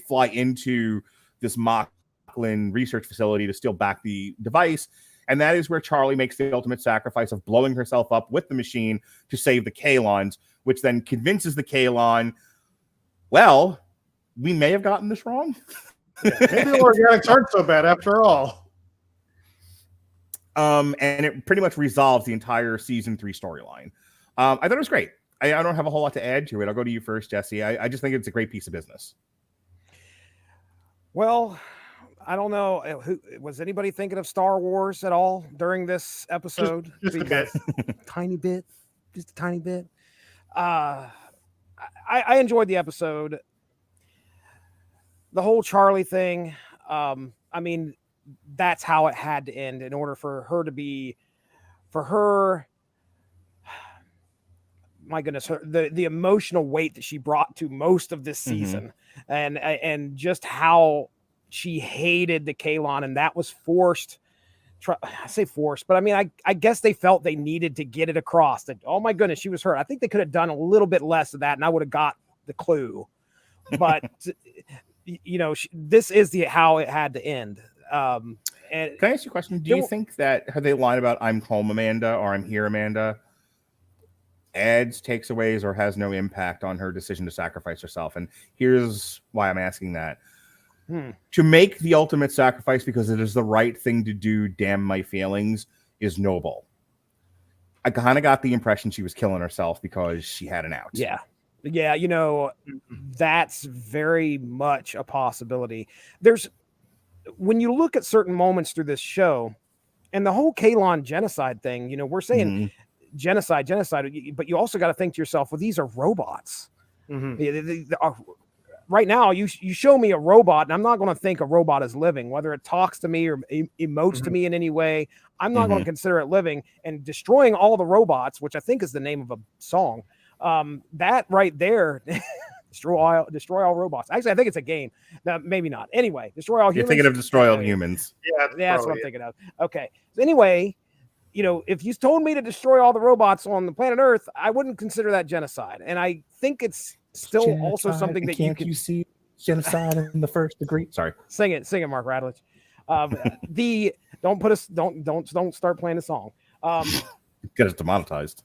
fly into this Mocklin research facility to steal back the device. And that is where Charlie makes the ultimate sacrifice of blowing herself up with the machine to save the Kalons, which then convinces the Kalon, well, we may have gotten this wrong. Yeah, maybe the organics aren't so bad after all. And it pretty much resolves the entire season 3 storyline. I thought it was great. I don't have a whole lot to add to it. I'll go to you first, Jesse. I just think it's a great piece of business. Well, I don't know. Was anybody thinking of Star Wars at all during this episode? Just a bit. Just a tiny bit. I enjoyed the episode. The whole Charlie thing. I mean, that's how it had to end in order for her. My goodness, the emotional weight that she brought to most of this season, and just how she hated the Kalon, and that was forced. I say forced, but I mean, I guess they felt they needed to get it across that, oh my goodness, she was hurt. I think they could have done a little bit less of that, and I would have got the clue. But this is how it had to end. And can I ask you a question? Do you think that they line about "I'm home, Amanda" or "I'm here, Amanda" adds, takes aways, or has no impact on her decision to sacrifice herself? And here's why I'm asking that. To make the ultimate sacrifice because it is the right thing to do, damn my feelings, is noble. I kind of got the impression she was killing herself because she had an out. Yeah, that's very much a possibility. When you look at certain moments through this show, and the whole Kalon genocide thing, we're saying genocide, but you also got to think to yourself, well, these are robots. Right now, you show me a robot, and I'm not going to think a robot is living, whether it talks to me or emotes to me in any way. I'm not going to consider it living. And destroying all the robots, which I think is the name of a song, that right there, destroy all robots. Actually, I think it's a game. No, maybe not. Anyway, destroy all humans. You're thinking of destroy all humans. Yeah, that's what I'm thinking of. Okay. So anyway, if you told me to destroy all the robots on the planet Earth, I wouldn't consider that genocide. And I think it's still genocide, also something that you can see genocide in the first degree. Sorry, sing it, Mark Radulich. Don't start playing the song. Get us demonetized.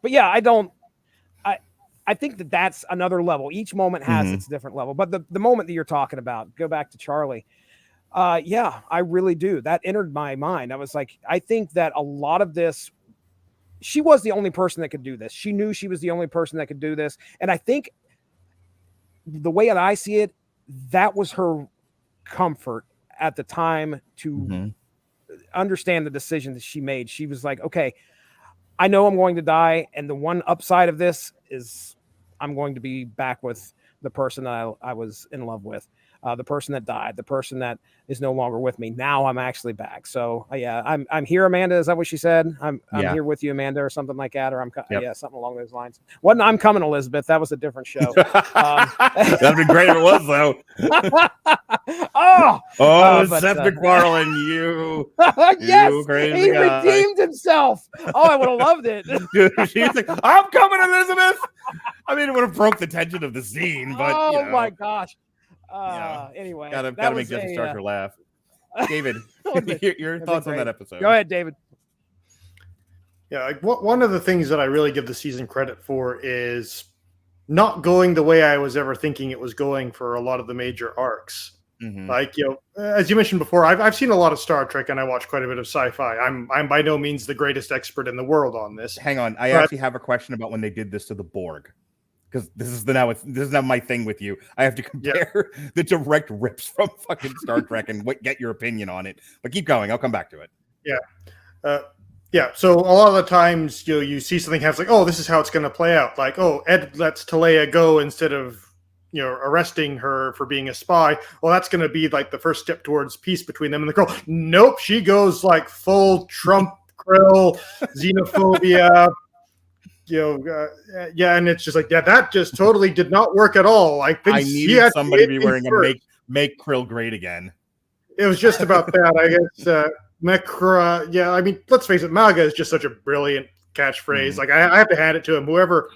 But yeah, I think that's another level. Each moment has its different level. But the moment that you're talking about, go back to Charlie. Yeah, I really do. That entered my mind. I was like, I think that a lot of this, she was the only person that could do this. She knew she was the only person that could do this. And I think the way that I see it, that was her comfort at the time to understand the decision that she made. She was like, okay, I know I'm going to die. And the one upside of this is I'm going to be back with the person that I was in love with. The person that died, the person that is no longer with me. Now I'm actually back. So yeah, I'm here, Amanda. Is that what she said? I'm here with you, Amanda, or something like that, or something along those lines. Wasn't I'm coming, Elizabeth? That was a different show. That'd be great if it was though. Seth MacFarlane, you. Yes, you crazy he guy. redeemed himself. Oh, I would have loved it. Dude, she's like, I'm coming, Elizabeth. I mean, it would have broke the tension of the scene, but my gosh. Anyway, gotta make Jesse Starcher laugh. David, your thoughts on that episode? Go ahead, David. Yeah, like one of the things that I really give the season credit for is not going the way I was ever thinking it was going for a lot of the major arcs. Like, as you mentioned before, I've seen a lot of Star Trek and I watch quite a bit of sci-fi. I'm by no means the greatest expert in the world on this. Hang on, I actually have a question about when they did this to the Borg. Because this is now my thing with you. I have to compare the direct rips from fucking Star Trek and get your opinion on it. But keep going. I'll come back to it. Yeah. So a lot of the times you see something happens like, oh, this is how it's going to play out. Like, oh, Ed lets Talea go instead of arresting her for being a spy. Well, that's going to be like the first step towards peace between them and the girl. Nope, she goes like full Trump Krill xenophobia. And it's just like, that just totally did not work at all. Like, I needed somebody to be wearing a make Krill great again. It was just about that, I guess. Mekra, I mean, let's face it, MAGA is just such a brilliant catchphrase. Like, I have to hand it to him. Whoever,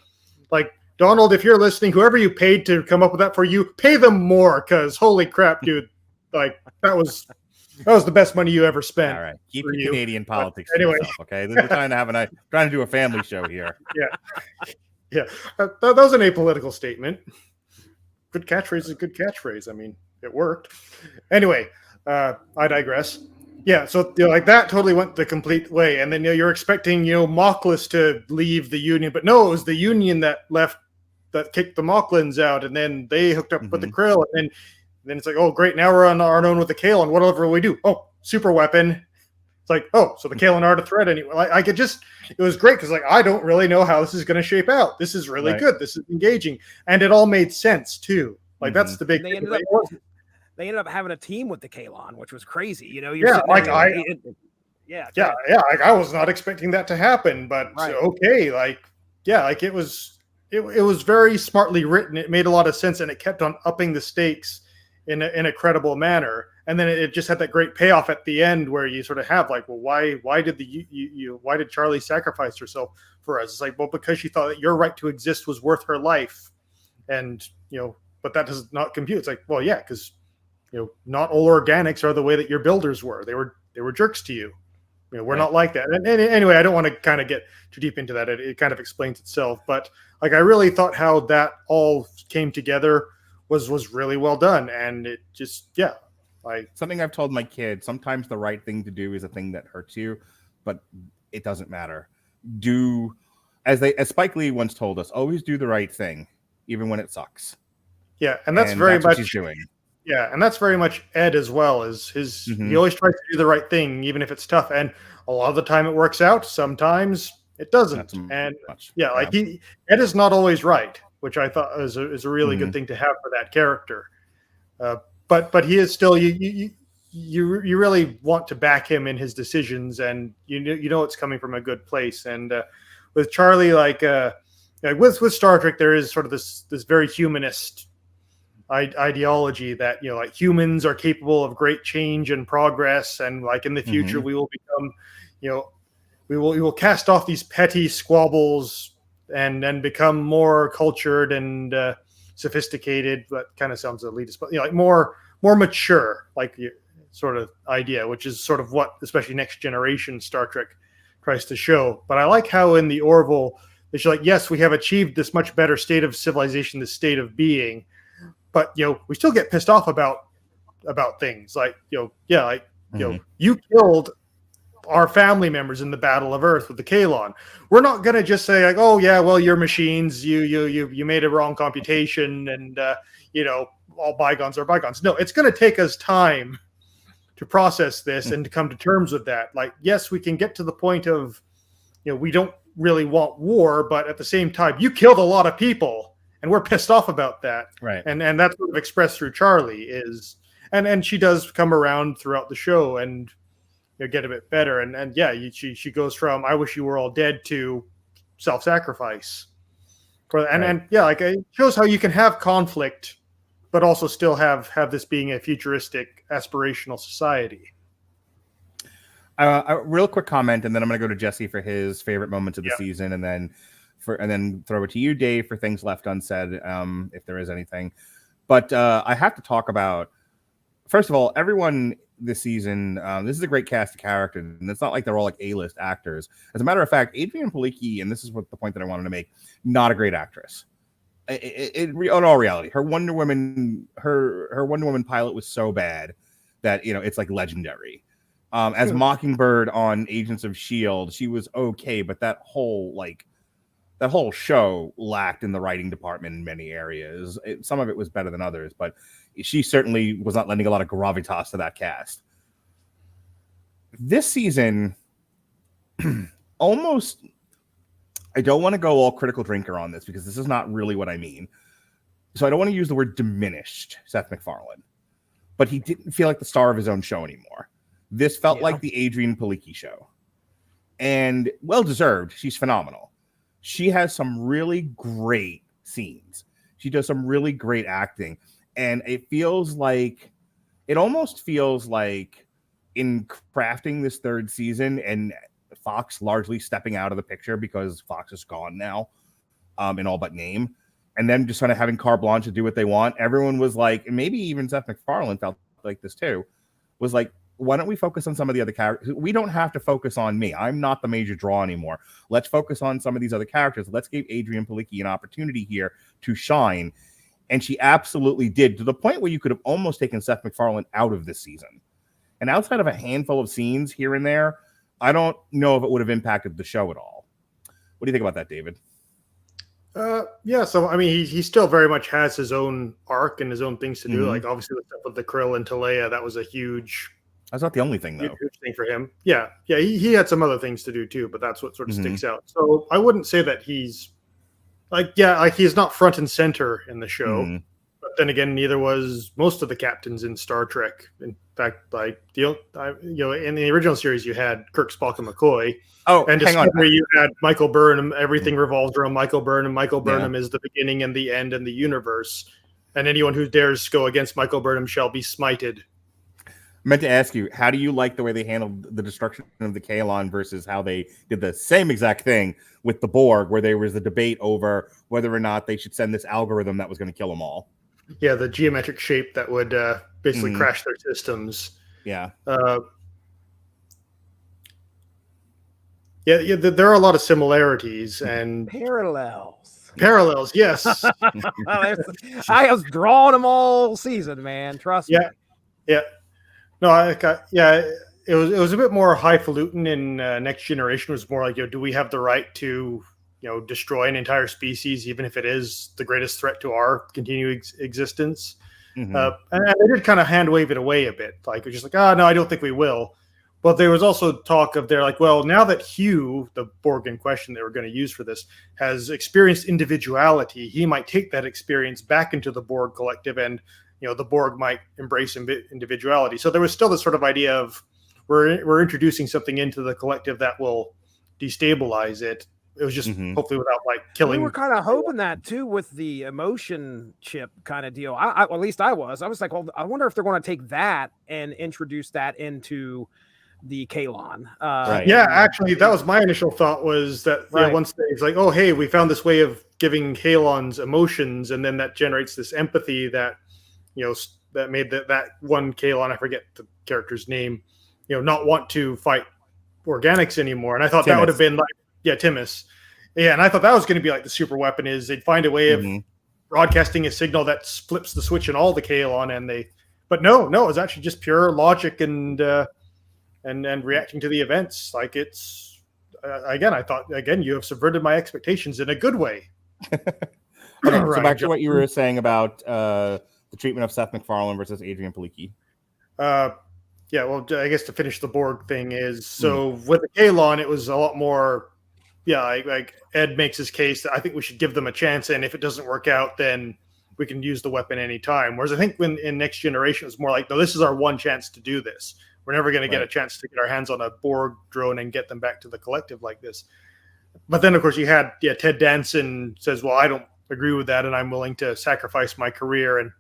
like, Donald, if you're listening, whoever you paid to come up with that for you, pay them more, because holy crap, dude, like, that was the best money you ever spent. All right, keep your Canadian politics anyway. to yourself, okay? We're trying to do a family show here. That was an apolitical statement. Good catchphrase is a good catchphrase. I mean, it worked. Anyway, I digress. Yeah, so like that totally went the complete way, and then you're expecting Mockless to leave the Union, but no, it was the Union that kicked the Mocklins out, and then they hooked up with the Krill, and then it's like, oh great, now we're on our own with the Kalen. Whatever we do, oh, super weapon. It's like, oh, so the Kalen aren't a threat anyway. Like it was great because like I don't really know how this is going to shape out. This is really good. This is engaging, and it all made sense too. Like that's the big thing. They ended up having a team with the Kalon, which was crazy. Like I was not expecting that to happen, but okay, it was very smartly written. It made a lot of sense, and it kept on upping the stakes in a credible manner. And then it just had that great payoff at the end where you sort of have like, well, why did why did Charlie sacrifice herself for us? It's like, well, because she thought that your right to exist was worth her life, and but that does not compute. It's like, well, yeah, because not all organics are the way that your builders were. They were jerks to you. We're not like that. And anyway, I don't want to kind of get too deep into that. It kind of explains itself. But like, I really thought how that all came together was really well done. And it just, like something I've told my kids, sometimes the right thing to do is a thing that hurts you, but it doesn't matter. As Spike Lee once told us, always do the right thing, even when it sucks. Yeah. And that's very much what he's doing. Yeah, and that's very much Ed as well. He always tries to do the right thing, even if it's tough. And a lot of the time it works out. Sometimes it doesn't. Ed is not always right, which I thought is a really good thing to have for that character. But he is still you really want to back him in his decisions, and you know it's coming from a good place. And with Charlie, with Star Trek, there is sort of this very humanist ideology that like humans are capable of great change and progress, and like in the future we will become we will cast off these petty squabbles and then become more cultured and sophisticated. That kind of sounds elitist, but like more mature, like sort of idea, which is sort of what especially Next Generation Star Trek tries to show. But I like how in the Orville they show like, yes, we have achieved this much better state of civilization, this state of being, but we still get pissed off about things like you killed our family members in the Battle of Earth with the Kalon. We're not going to just say like, oh yeah, well, you're machines, you made a wrong computation, and all bygones are bygones. No, it's going to take us time to process this and to come to terms with that. Like, yes, we can get to the point of we don't really want war, but at the same time, you killed a lot of people and we're pissed off about that. Right. And that's sort of expressed through Charlie is, and she does come around throughout the show and get a bit better. And she goes from, I wish you were all dead to self-sacrifice. It shows how you can have conflict, but also still have this being a futuristic aspirational society. A real quick comment, and then I'm going to go to Jesse for his favorite moments of the season, and then throw it to you, Dave, for things left unsaid, if there is anything. But I have to talk about, first of all, everyone this season. This is a great cast of characters, and it's not like they're all like A-list actors. As a matter of fact, Adrienne Palicki, and this is what the point that I wanted to make, not a great actress. In all reality, her Wonder Woman pilot was so bad that it's like legendary. As Mockingbird on Agents of S.H.I.E.L.D., she was okay, but that whole show lacked in the writing department in many areas. Some of it was better than others, but she certainly was not lending a lot of gravitas to that cast. This season, almost, I don't want to go all critical drinker on this because this is not really what I mean. So I don't want to use the word diminished Seth MacFarlane, but he didn't feel like the star of his own show anymore. This felt like the Adrienne Palicki show, and well-deserved. She's phenomenal. She has some really great scenes. She does some really great acting, and it almost feels like in crafting this third season and Fox largely stepping out of the picture because Fox is gone now, in all but name, and then just kind of having carte blanche to do what they want. Everyone was like, and maybe even Seth MacFarlane felt like this too, was like, why don't we focus on some of the other characters? We don't have to focus on me. I'm not the major draw anymore. Let's focus on some of these other characters. Let's give Adrienne Palicki an opportunity here to shine. And she absolutely did, to the point where you could have almost taken Seth MacFarlane out of this season. And outside of a handful of scenes here and there, I don't know if it would have impacted the show at all. What do you think about that, David? So I mean, he still very much has his own arc and his own things to do. Mm-hmm. Like obviously the stuff with the Krill and Talea, that was a huge. That's not the only thing, though. Huge thing for him. Yeah. He had some other things to do too, but that's what sort of sticks out. So I wouldn't say that he's he's not front and center in the show. Mm-hmm. But then again, neither was most of the captains in Star Trek. In fact, in the original series, you had Kirk, Spock, and McCoy. Oh, and Discovery, you had Michael Burnham. Everything revolves around Michael Burnham. Michael Burnham is the beginning and the end in the universe. And anyone who dares go against Michael Burnham shall be smited. I meant to ask you, how do you like the way they handled the destruction of the Kalon versus how they did the same exact thing with the Borg, where there was a debate over whether or not they should send this algorithm that was going to kill them all? Yeah, the geometric shape that would basically crash their systems. Yeah. There are a lot of similarities and parallels. Yes. I was drawing them all season, man. Trust me. Yeah. No, it was a bit more highfalutin in Next Generation. It was more like, do we have the right to, destroy an entire species, even if it is the greatest threat to our continuing existence? Mm-hmm. And they did kind of hand wave it away a bit. Like, it was just like, no, I don't think we will. But there was also talk of now that Hugh, the Borg in question they were going to use for this, has experienced individuality, he might take that experience back into the Borg collective, and the Borg might embrace individuality. So there was still this sort of idea of we're introducing something into the collective that will destabilize it. It was just hopefully without killing. We were kind of hoping that too with the emotion chip kind of deal. At least I was like, well, I wonder if they're going to take that and introduce that into the Kalon. Right. Yeah, actually, that was my initial thought, was that Right. once it's like, oh, hey, we found this way of giving Halons emotions, and then that generates this empathy that, that made that one Kalon, I forget the character's name, not want to fight organics anymore. And I thought that would have been like, Timus. Yeah, and I thought that was going to be like the super weapon, is they'd find a way of broadcasting a signal that flips the switch in all the Kalon, but no, it was actually just pure logic and reacting to the events. Like, it's I thought you have subverted my expectations in a good way. Okay, so back to what you were saying about the treatment of Seth MacFarlane versus Adrian Palicki. Well, I guess to finish the Borg thing is, so with the Kalon, it was a lot more. Yeah, like Ed makes his case that I think we should give them a chance, and if it doesn't work out, then we can use the weapon anytime. Whereas I think when in Next Generation, it's more like, no, this is our one chance to do this. We're never going to get a chance to get our hands on a Borg drone and get them back to the collective like this. But then, of course, you had Ted Danson says, well, I don't agree with that, and I'm willing to sacrifice my career and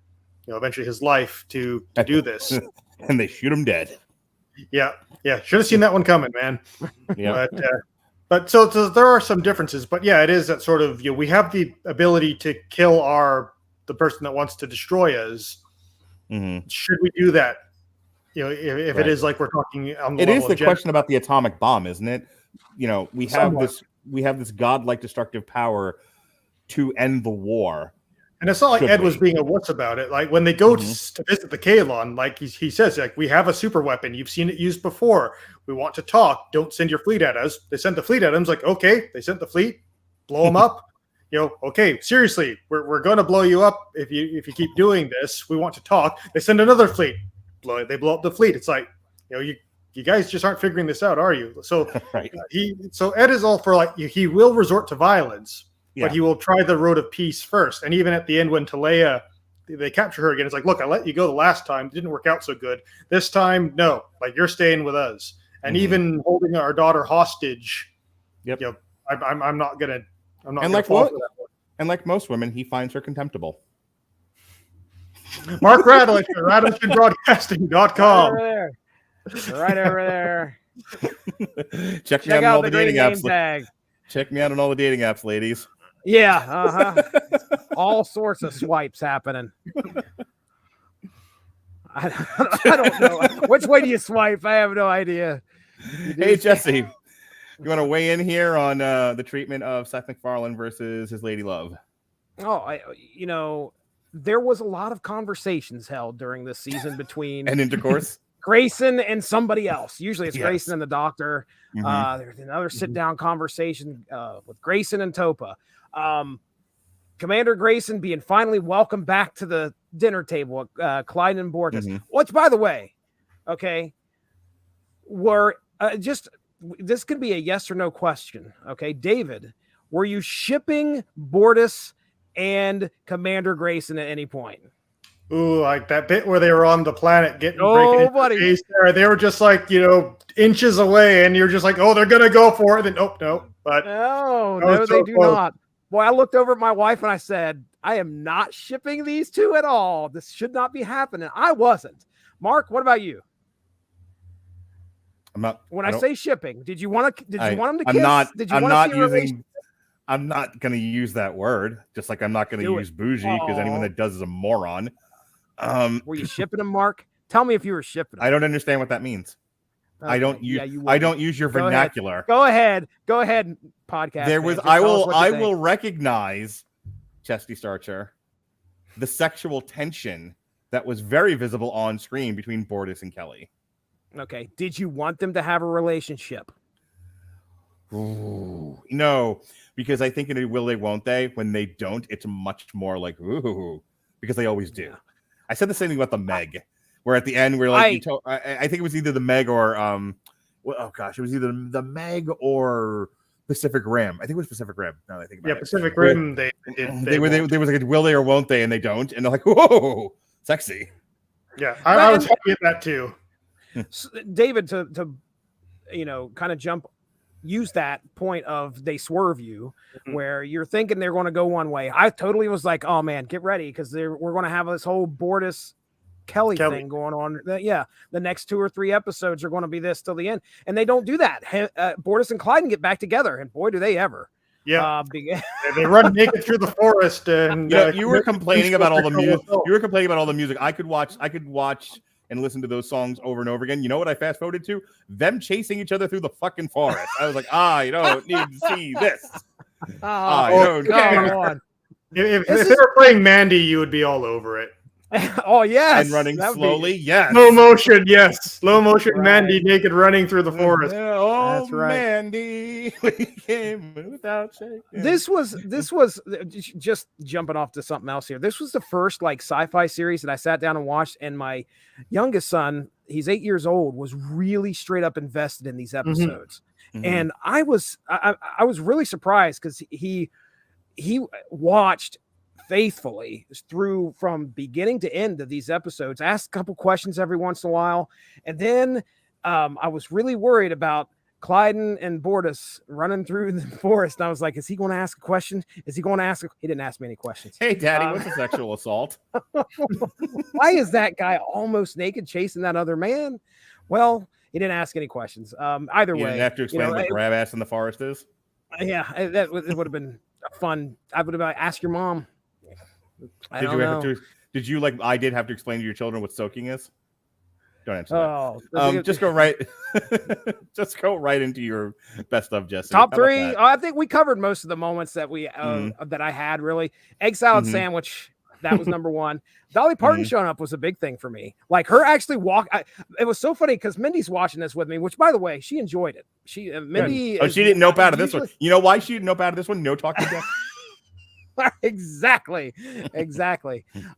eventually his life to do this. And they shoot him dead. Yeah. Should have seen that one coming, man. Yeah. But so there are some differences. But yeah, it is that sort of, we have the ability to kill the person that wants to destroy us. Mm-hmm. Should we do that? If it is like we're talking on the it level is the of question about the atomic bomb, isn't it? We have this godlike destructive power to end the war. And it's not like Ed was being a wuss about it. Like, when they go to visit the Kalon, like he says, like, we have a super weapon. You've seen it used before. We want to talk. Don't send your fleet at us. They sent the fleet at him. It's like, okay, they sent the fleet. Blow them up. Okay, seriously, we're going to blow you up if you keep doing this. We want to talk. They send another fleet. They blow up the fleet. It's like, you guys just aren't figuring this out, are you? So so Ed is all for, like, he will resort to violence. But he will try the road of peace first. And even at the end, when Talea, they capture her again, it's like, look, I let you go the last time. It didn't work out so good. This time, no. Like, you're staying with us. And even holding our daughter hostage, I'm not going to fall for that one. And like most women, he finds her contemptible. Mark Radulich at RadulichBroadcasting.com. Right over there. Check me out on all the dating apps. Tag. Check me out on all the dating apps, ladies. Yeah, all sorts of swipes happening. I don't know. Which way do you swipe? I have no idea. Hey, Jesse, you want to weigh in here on the treatment of Seth MacFarlane versus his lady love? Oh, there was a lot of conversations held during this season between and intercourse. Grayson and somebody else. Usually it's Grayson and the doctor. Mm-hmm. There's another sit-down conversation with Grayson and Topa. Commander Grayson being finally welcomed back to the dinner table at Clyde and Bortus. Which, by the way, were this could be a yes or no question. Okay, David, were you shipping Bortus and Commander Grayson at any point? Ooh, like that bit where they were on the planet breaking buddy. Space there. They were just like, inches away, and you're just like, oh, they're gonna go for it. Then nope. But no, they do not. Boy, I looked over at my wife and I said, I am not shipping these two at all. This should not be happening. I wasn't. Mark, what about you? I'm not. When I say shipping, did you want them to kiss? I'm not. Did you I'm want not to see a using. I'm not going to use that word. Just like I'm not going to use bougie, because anyone that does is a moron. Were you shipping them, Mark? Tell me if you were shipping them. I don't understand what that means. Okay. I don't use your vernacular. Go ahead, podcast. There was. I will recognize, Chesty Starcher, the sexual tension that was very visible on screen between Bortus and Kelly. Okay. Did you want them to have a relationship? Ooh, no, because I think in Will They Won't They, when they don't, it's much more like ooh, because they always do. I said the same thing about the Meg, where at the end we're like, I think it was either the Meg or it was either the Meg or Pacific Rim. I think it was Pacific Rim. Now that I think about it. Pacific Rim. They was like, will they or won't they, and they don't, and they're like, whoa, sexy. Yeah, I was happy at that too. So, David, to kind of use that point of they swerve you, where you're thinking they're going to go one way. I totally was like, oh man, get ready, because we're going to have this whole Bortus Kelly thing going on. Yeah, the next 2 or 3 episodes are going to be this till the end, and they don't do that. Bortus and Clyde get back together, and boy, do they ever! Yeah, they run naked through the forest, and you were complaining about all the music. You were complaining about all the music. I could watch and listen to those songs over and over again. You know what I fast forwarded to? Them chasing each other through the fucking forest. I was like, you don't need to see this. If they were playing Mandy, you would be all over it. Oh yes, and running slowly, yes. Slow motion, yes. Slow motion, right. Mandy naked running through the forest. That's right. Mandy, we came without shaking. This was just jumping off to something else here. This was the first like sci-fi series that I sat down and watched, and my youngest son, he's 8 years old, was really straight up invested in these episodes. Mm-hmm. And I was really surprised because he watched faithfully through from beginning to end of these episodes, asked a couple questions every once in a while. And then I was really worried about Clyde and Bortus running through the forest. And I was like, is he going to ask a question? Is he going to ask? He didn't ask me any questions. Hey, Daddy, what's a sexual assault? Why is that guy almost naked chasing that other man? Well, he didn't ask any questions. Either way. You didn't have to explain what grab ass in the forest is? Yeah, it would have been fun. I would have asked your mom. Did you like I did have to explain to your children what soaking is? Don't answer that. Just go right into your best of, Jesse. Top 3. I think we covered most of the moments that we that I had really. Egg salad sandwich, that was number 1. Dolly Parton showing up was a big thing for me. Like her actually it was so funny because Mindy's watching this with me, which by the way, she enjoyed it. Mindy she didn't nope out of this one. You know why she didn't nope out of this one? No talking to exactly.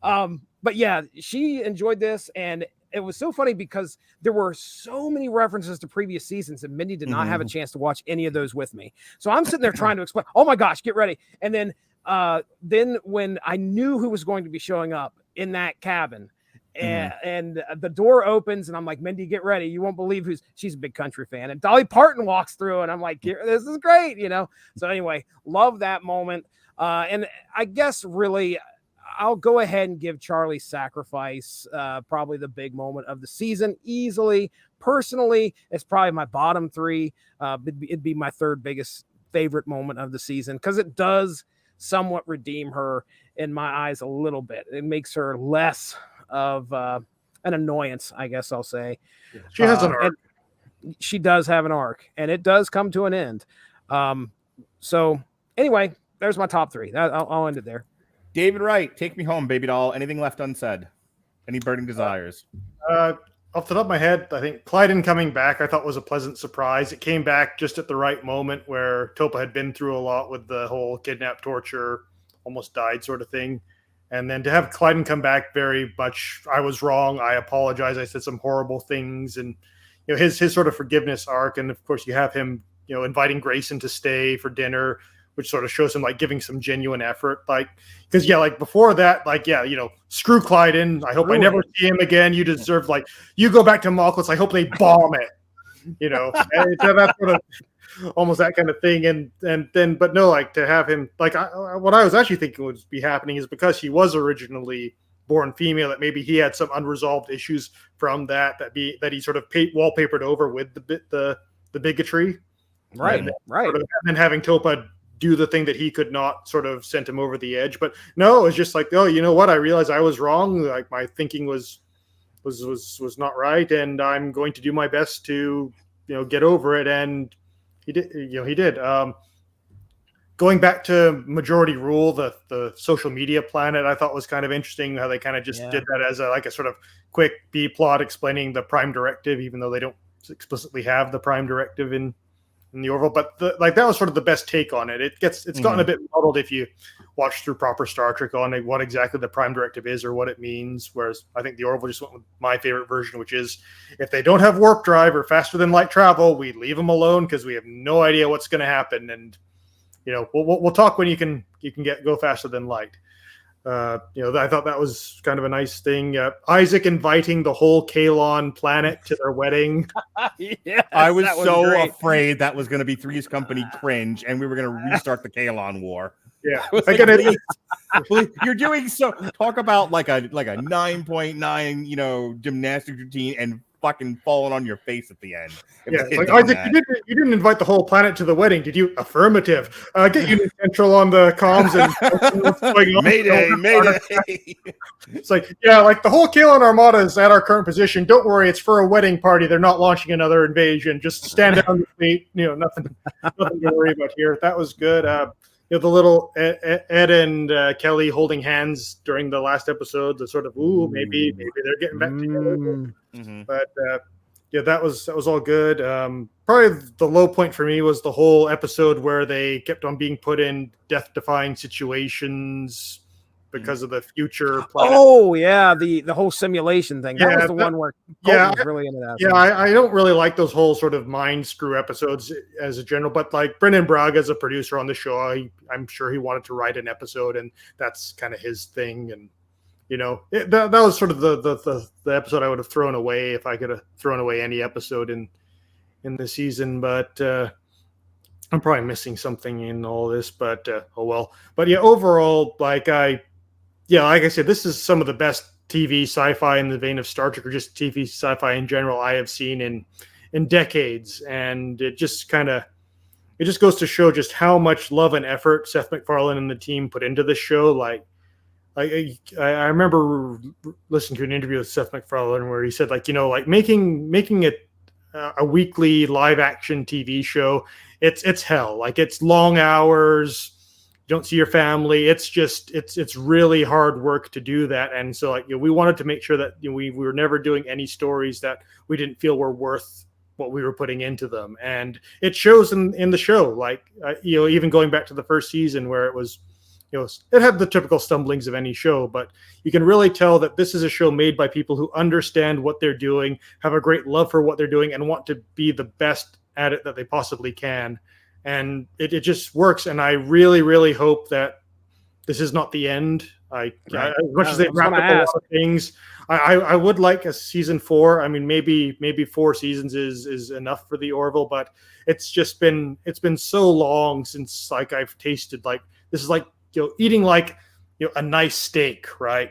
But yeah, she enjoyed this, and it was so funny because there were so many references to previous seasons, and Mindy did not have a chance to watch any of those with me. So I'm sitting there trying to explain, oh my gosh, get ready. And then when I knew who was going to be showing up in that cabin, and the door opens, and I'm like, Mindy, get ready. You won't believe she's a big country fan. And Dolly Parton walks through, and I'm like, this is great, So anyway, love that moment. And I guess really I'll go ahead and give Charlie's sacrifice probably the big moment of the season easily. Personally, it's probably my bottom 3. It'd be my 3rd biggest favorite moment of the season because it does somewhat redeem her in my eyes a little bit. It makes her less of an annoyance, I guess I'll say. She has an arc. She does have an arc, and it does come to an end. So anyway, there's my top 3. I'll end it there. David Wright, take me home, baby doll. Anything left unsaid? Any burning desires? Off the top of my head, I think Clyde coming back I thought was a pleasant surprise. It came back just at the right moment where Topa had been through a lot with the whole kidnap, torture, almost died sort of thing. And then to have Clyde come back very much, I was wrong. I apologize. I said some horrible things. And his sort of forgiveness arc. And of course you have him, inviting Grayson to stay for dinner, which sort of shows him like giving some genuine effort. Like, because like before that, screw Clyde. I hope I never see him again. You deserve you go back to Malkuth. I hope they bomb it. And so that's sort of almost that kind of thing. And then, but no, to have him what I was actually thinking would be happening is because he was originally born female, that maybe he had some unresolved issues from that he sort of wallpapered over with the bigotry. Right. And then having Topa do the thing that he could not sort of sent him over the edge. But no, it was just like, oh, you know what? I realized I was wrong. Like my thinking was not right. And I'm going to do my best to, get over it. And he did, he did. Going back to majority rule, the social media planet, I thought was kind of interesting how they kind of just did that as a sort of quick B plot explaining the prime directive, even though they don't explicitly have the prime directive in the Orville, but that was sort of the best take on it. It's gotten a bit muddled if you watch through proper Star Trek on what exactly the prime directive is or what it means. Whereas I think the Orville just went with my favorite version, which is if they don't have warp drive or faster than light travel, we leave them alone because we have no idea what's going to happen. And we'll talk when you can go faster than light. I thought that was kind of a nice thing. Isaac inviting the whole Kalon planet to their wedding. Yes, I was so afraid that was going to be Three's Company cringe, and we were going to restart the Kalon War. Yeah, I was like, you're doing so. Talk about like a 9.9, you know, gymnastics routine and fucking falling on your face at the end. yeah, it's like Isaac, you didn't invite the whole planet to the wedding, did you? Affirmative. Get Union Central on the comms and what's going on. Mayday. It's like, yeah, like the whole Kaelin Armada is at our current position. Don't worry, it's for a wedding party. They're not launching another invasion. Just stand down the fleet. You know, nothing to worry about here. That was good. You know, the little Ed and Kelly holding hands during the last episode. The sort of, ooh, maybe they're getting back together. Mm-hmm. But yeah, that was all good. Probably the low point for me was the whole episode where they kept on being put in death-defying situations because of the future planet. Oh yeah, the whole simulation thing. That was the one where Colton was really into that. Yeah, I don't really like those whole sort of mind screw episodes as a general, but like Brendan Braga as a producer on the show, I'm sure he wanted to write an episode, and that's kind of his thing. And you know, that was sort of the episode I would have thrown away if I could have thrown away any episode in the season. But I'm probably missing something in all this. But oh well. But yeah, overall, like I said, this is some of the best TV sci-fi in the vein of Star Trek, or just TV sci-fi in general, I have seen in decades. And it just goes to show just how much love and effort Seth MacFarlane and the team put into this show. Like I remember listening to an interview with Seth MacFarlane where he said, like, you know, like making it a weekly live action TV show, it's hell. Like, it's long hours. You don't see your family. It's just it's really hard work to do that. And so, like, you know, we wanted to make sure that, you know, we were never doing any stories that we didn't feel were worth what we were putting into them. And it shows in the show. Like, you know, even going back to the first season where it was, you know, it had the typical stumblings of any show, but you can really tell that this is a show made by people who understand what they're doing, have a great love for what they're doing, and want to be the best at it that they possibly can. And it just works. And I really, really hope that this is not the end. As much as they've wrapped up a lot of things, I would like a season 4. I mean, maybe 4 seasons is enough for the Orville, but it's been so long since, like, I've tasted, like, this is like, you know, eating, like, you know, a nice steak, right?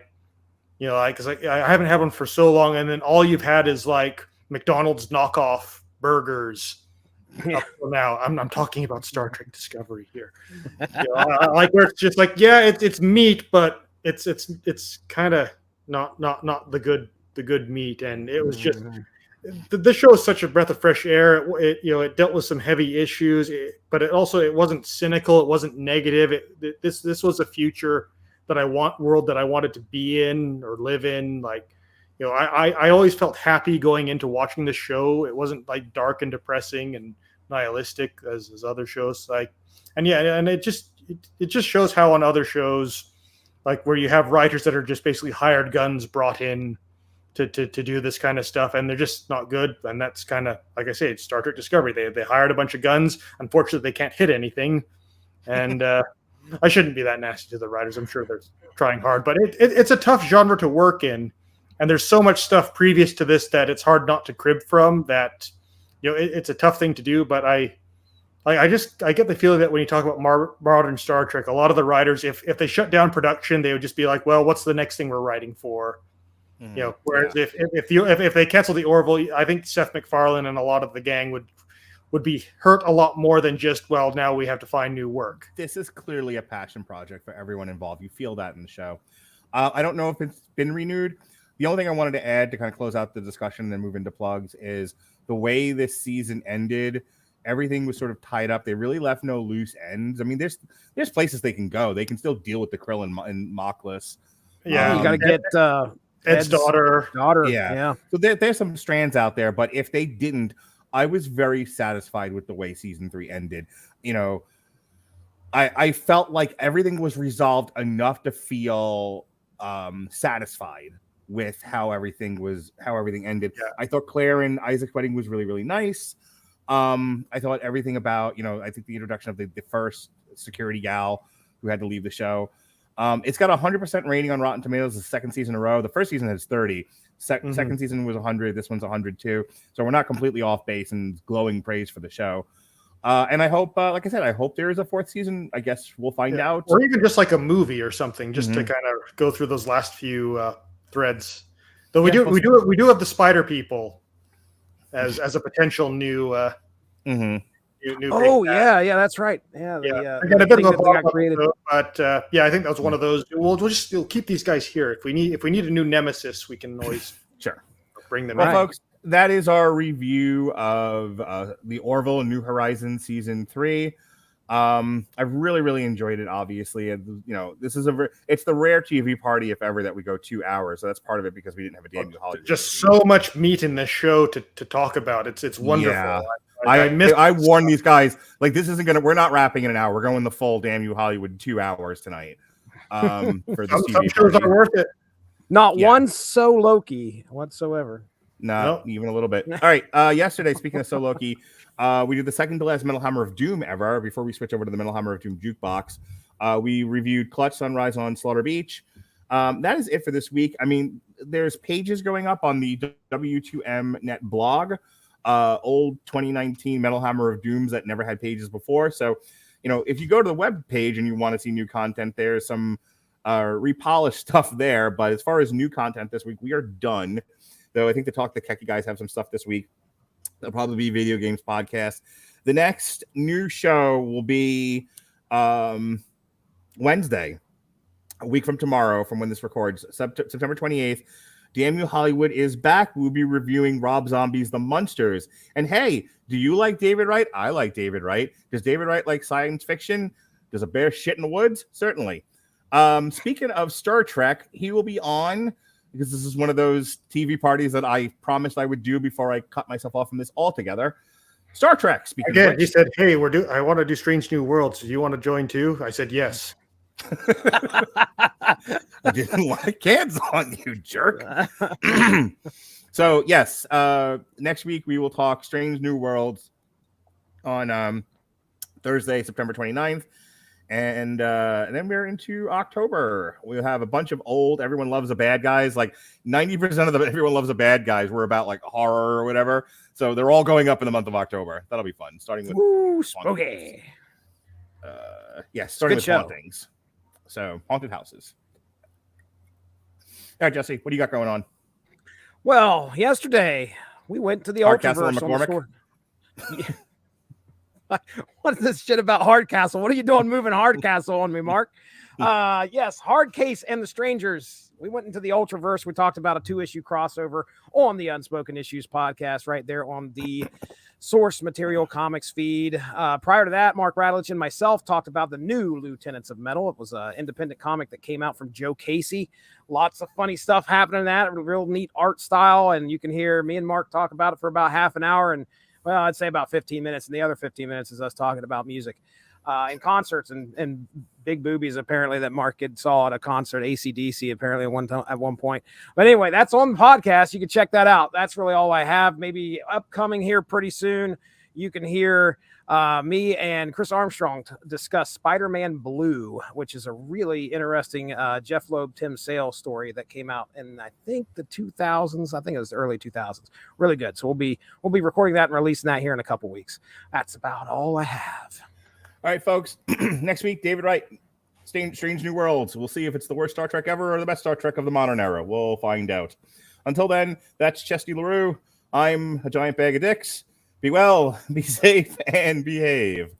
You know, like, cause I haven't had one for so long, and then all you've had is like McDonald's knockoff burgers. Yeah. Up till now, I'm talking about Star Trek Discovery here. You know, I like where it's just like, yeah, it's meat, but it's kind of not the good meat, and it was just. This show is such a breath of fresh air. It dealt with some heavy issues, but it wasn't cynical. It wasn't negative. This was a future world that I wanted to be in or live in. Like, you know, I always felt happy going into watching the show. It wasn't like dark and depressing and nihilistic as other shows. Like, and it just shows how on other shows, like, where you have writers that are just basically hired guns brought in to do this kind of stuff, and they're just not good. And that's kind of, like I say, it's Star Trek Discovery. They hired a bunch of guns. Unfortunately, they can't hit anything. And I shouldn't be that nasty to the writers. I'm sure they're trying hard, but it's a tough genre to work in. And there's so much stuff previous to this that it's hard not to crib from. That, you know, it's a tough thing to do. But I get the feeling that when you talk about modern Star Trek, a lot of the writers, if they shut down production, they would just be like, well, what's the next thing we're writing for? You know, whereas if they cancel the Orville, I think Seth MacFarlane and a lot of the gang would be hurt a lot more than just, well, now we have to find new work. This is clearly a passion project for everyone involved. You feel that in the show. I don't know if it's been renewed. The only thing I wanted to add to kind of close out the discussion and then move into plugs is the way this season ended. Everything was sort of tied up. They really left no loose ends. I mean, there's places they can go. They can still deal with the Krill and Mockless. Yeah, you got to get Ed's daughter. Yeah. So there's some strands out there, but if they didn't, I was very satisfied with the way season 3 ended. You know, I felt like everything was resolved enough to feel satisfied with how everything ended. Yeah. I thought Claire and Isaac's wedding was really, really nice. I thought everything about, you know, I think the introduction of the first security gal who had to leave the show. It's got 100% rating on Rotten Tomatoes the second season in a row. The first season has 30. Second season was 100. This one's 102. So we're not completely off base, and glowing praise for the show. And I hope, like I said, I hope there is a fourth season. I guess we'll find out. Or even just like a movie or something, just to Mhm. kind of go through those last few threads. Though we Yeah, do have the Spider People as a potential new Mhm. new Oh big cast. yeah, that's right. Yeah, Again, a bit thing of a that got pop-up created. episode, but I think that was one of those. We'll keep these guys here if we need a new nemesis, we can always Sure. bring them Well, in. folks, that is our review of the Orville New Horizons season 3. I've really enjoyed it. Obviously, and this is it's the rare TV party, if ever, that we go 2 hours. So that's part of it because we didn't have a damn new Hollywood. Just so much meat in this show to talk about. It's wonderful. Yeah. I I warned these guys, like, this isn't gonna. We're not wrapping in an hour. We're going the full damn you Hollywood 2 hours tonight. For this some TV shows party. are worth it. Not Yeah. one so Loki whatsoever. Not even a little bit. All right. Yesterday, speaking of So Loki, we did the second to last Metal Hammer of Doom ever. Before we switch over to the Metal Hammer of Doom jukebox, we reviewed Clutch Sunrise on Slaughter Beach. That is it for this week. I mean, there's pages going up on the W2M Net blog, old 2019 Metal Hammer of Dooms that never had pages before. So, if you go to the web page and you want to see new content, there's some repolished stuff there. But as far as new content this week, we are done. Though I think the Talk the Keki guys have some stuff this week. There'll probably be video games podcast. The next new show will be Wednesday, a week from tomorrow, from when this records, September 28th. Damn You Hollywood is back. We'll be reviewing Rob Zombie's The Munsters. And hey, do you like David Wright? I like David Wright. Does David Wright like science fiction? Does a bear shit in the woods? Certainly. Speaking of Star Trek, he will be on, because this is one of those TV parties that I promised I would do before I cut myself off from this altogether. Star Trek. Speaking Again, of he said, "Hey, I want to do Strange New Worlds. Do you want to join too?" I said, "Yes." I didn't like hands on you, jerk. So yes, next week we will talk Strange New Worlds on Thursday, September 29th. And then we're into October. We'll have a bunch of old Everyone Loves a Bad Guys. Like 90% of the Everyone Loves a Bad Guys were about like horror or whatever. So they're all going up in the month of October. That'll be fun. Starting with spooky. Starting Good with show. hauntings. So haunted houses. All right, Jesse, what do you got going on? Well, yesterday we went to the Hardcastle Ultraverse and on the McCormick? store. What is this shit about Hardcastle? What are you doing moving Hardcastle on me, Mark? Yes, Hardcase and the Strangers. We went into the Ultraverse. We talked about a 2-issue crossover on the Unspoken Issues podcast right there on the Source Material Comics feed. Prior to that, Mark Radulich and myself talked about the new Lieutenants of Metal. It was an independent comic that came out from Joe Casey. Lots of funny stuff happening in that. Real neat art style. And you can hear me and Mark talk about it for about half an hour. And well, I'd say about 15 minutes. And the other 15 minutes is us talking about music and concerts and big boobies, apparently, that Mark had saw at a concert, AC/DC, apparently at one point. But anyway, that's on the podcast. You can check that out. That's really all I have. Maybe upcoming here pretty soon, you can hear me and Chris Armstrong discuss Spider-Man Blue, which is a really interesting Jeff Loeb, Tim Sale story that came out in, I think, the 2000s. I think it was the early 2000s. Really good. So we'll be recording that and releasing that here in a couple weeks. That's about all I have. All right, folks. Next week, David Wright, Strange New Worlds. We'll see if it's the worst Star Trek ever or the best Star Trek of the modern era. We'll find out. Until then, that's Chesty LaRue. I'm a giant bag of dicks. Be well, be safe, and behave.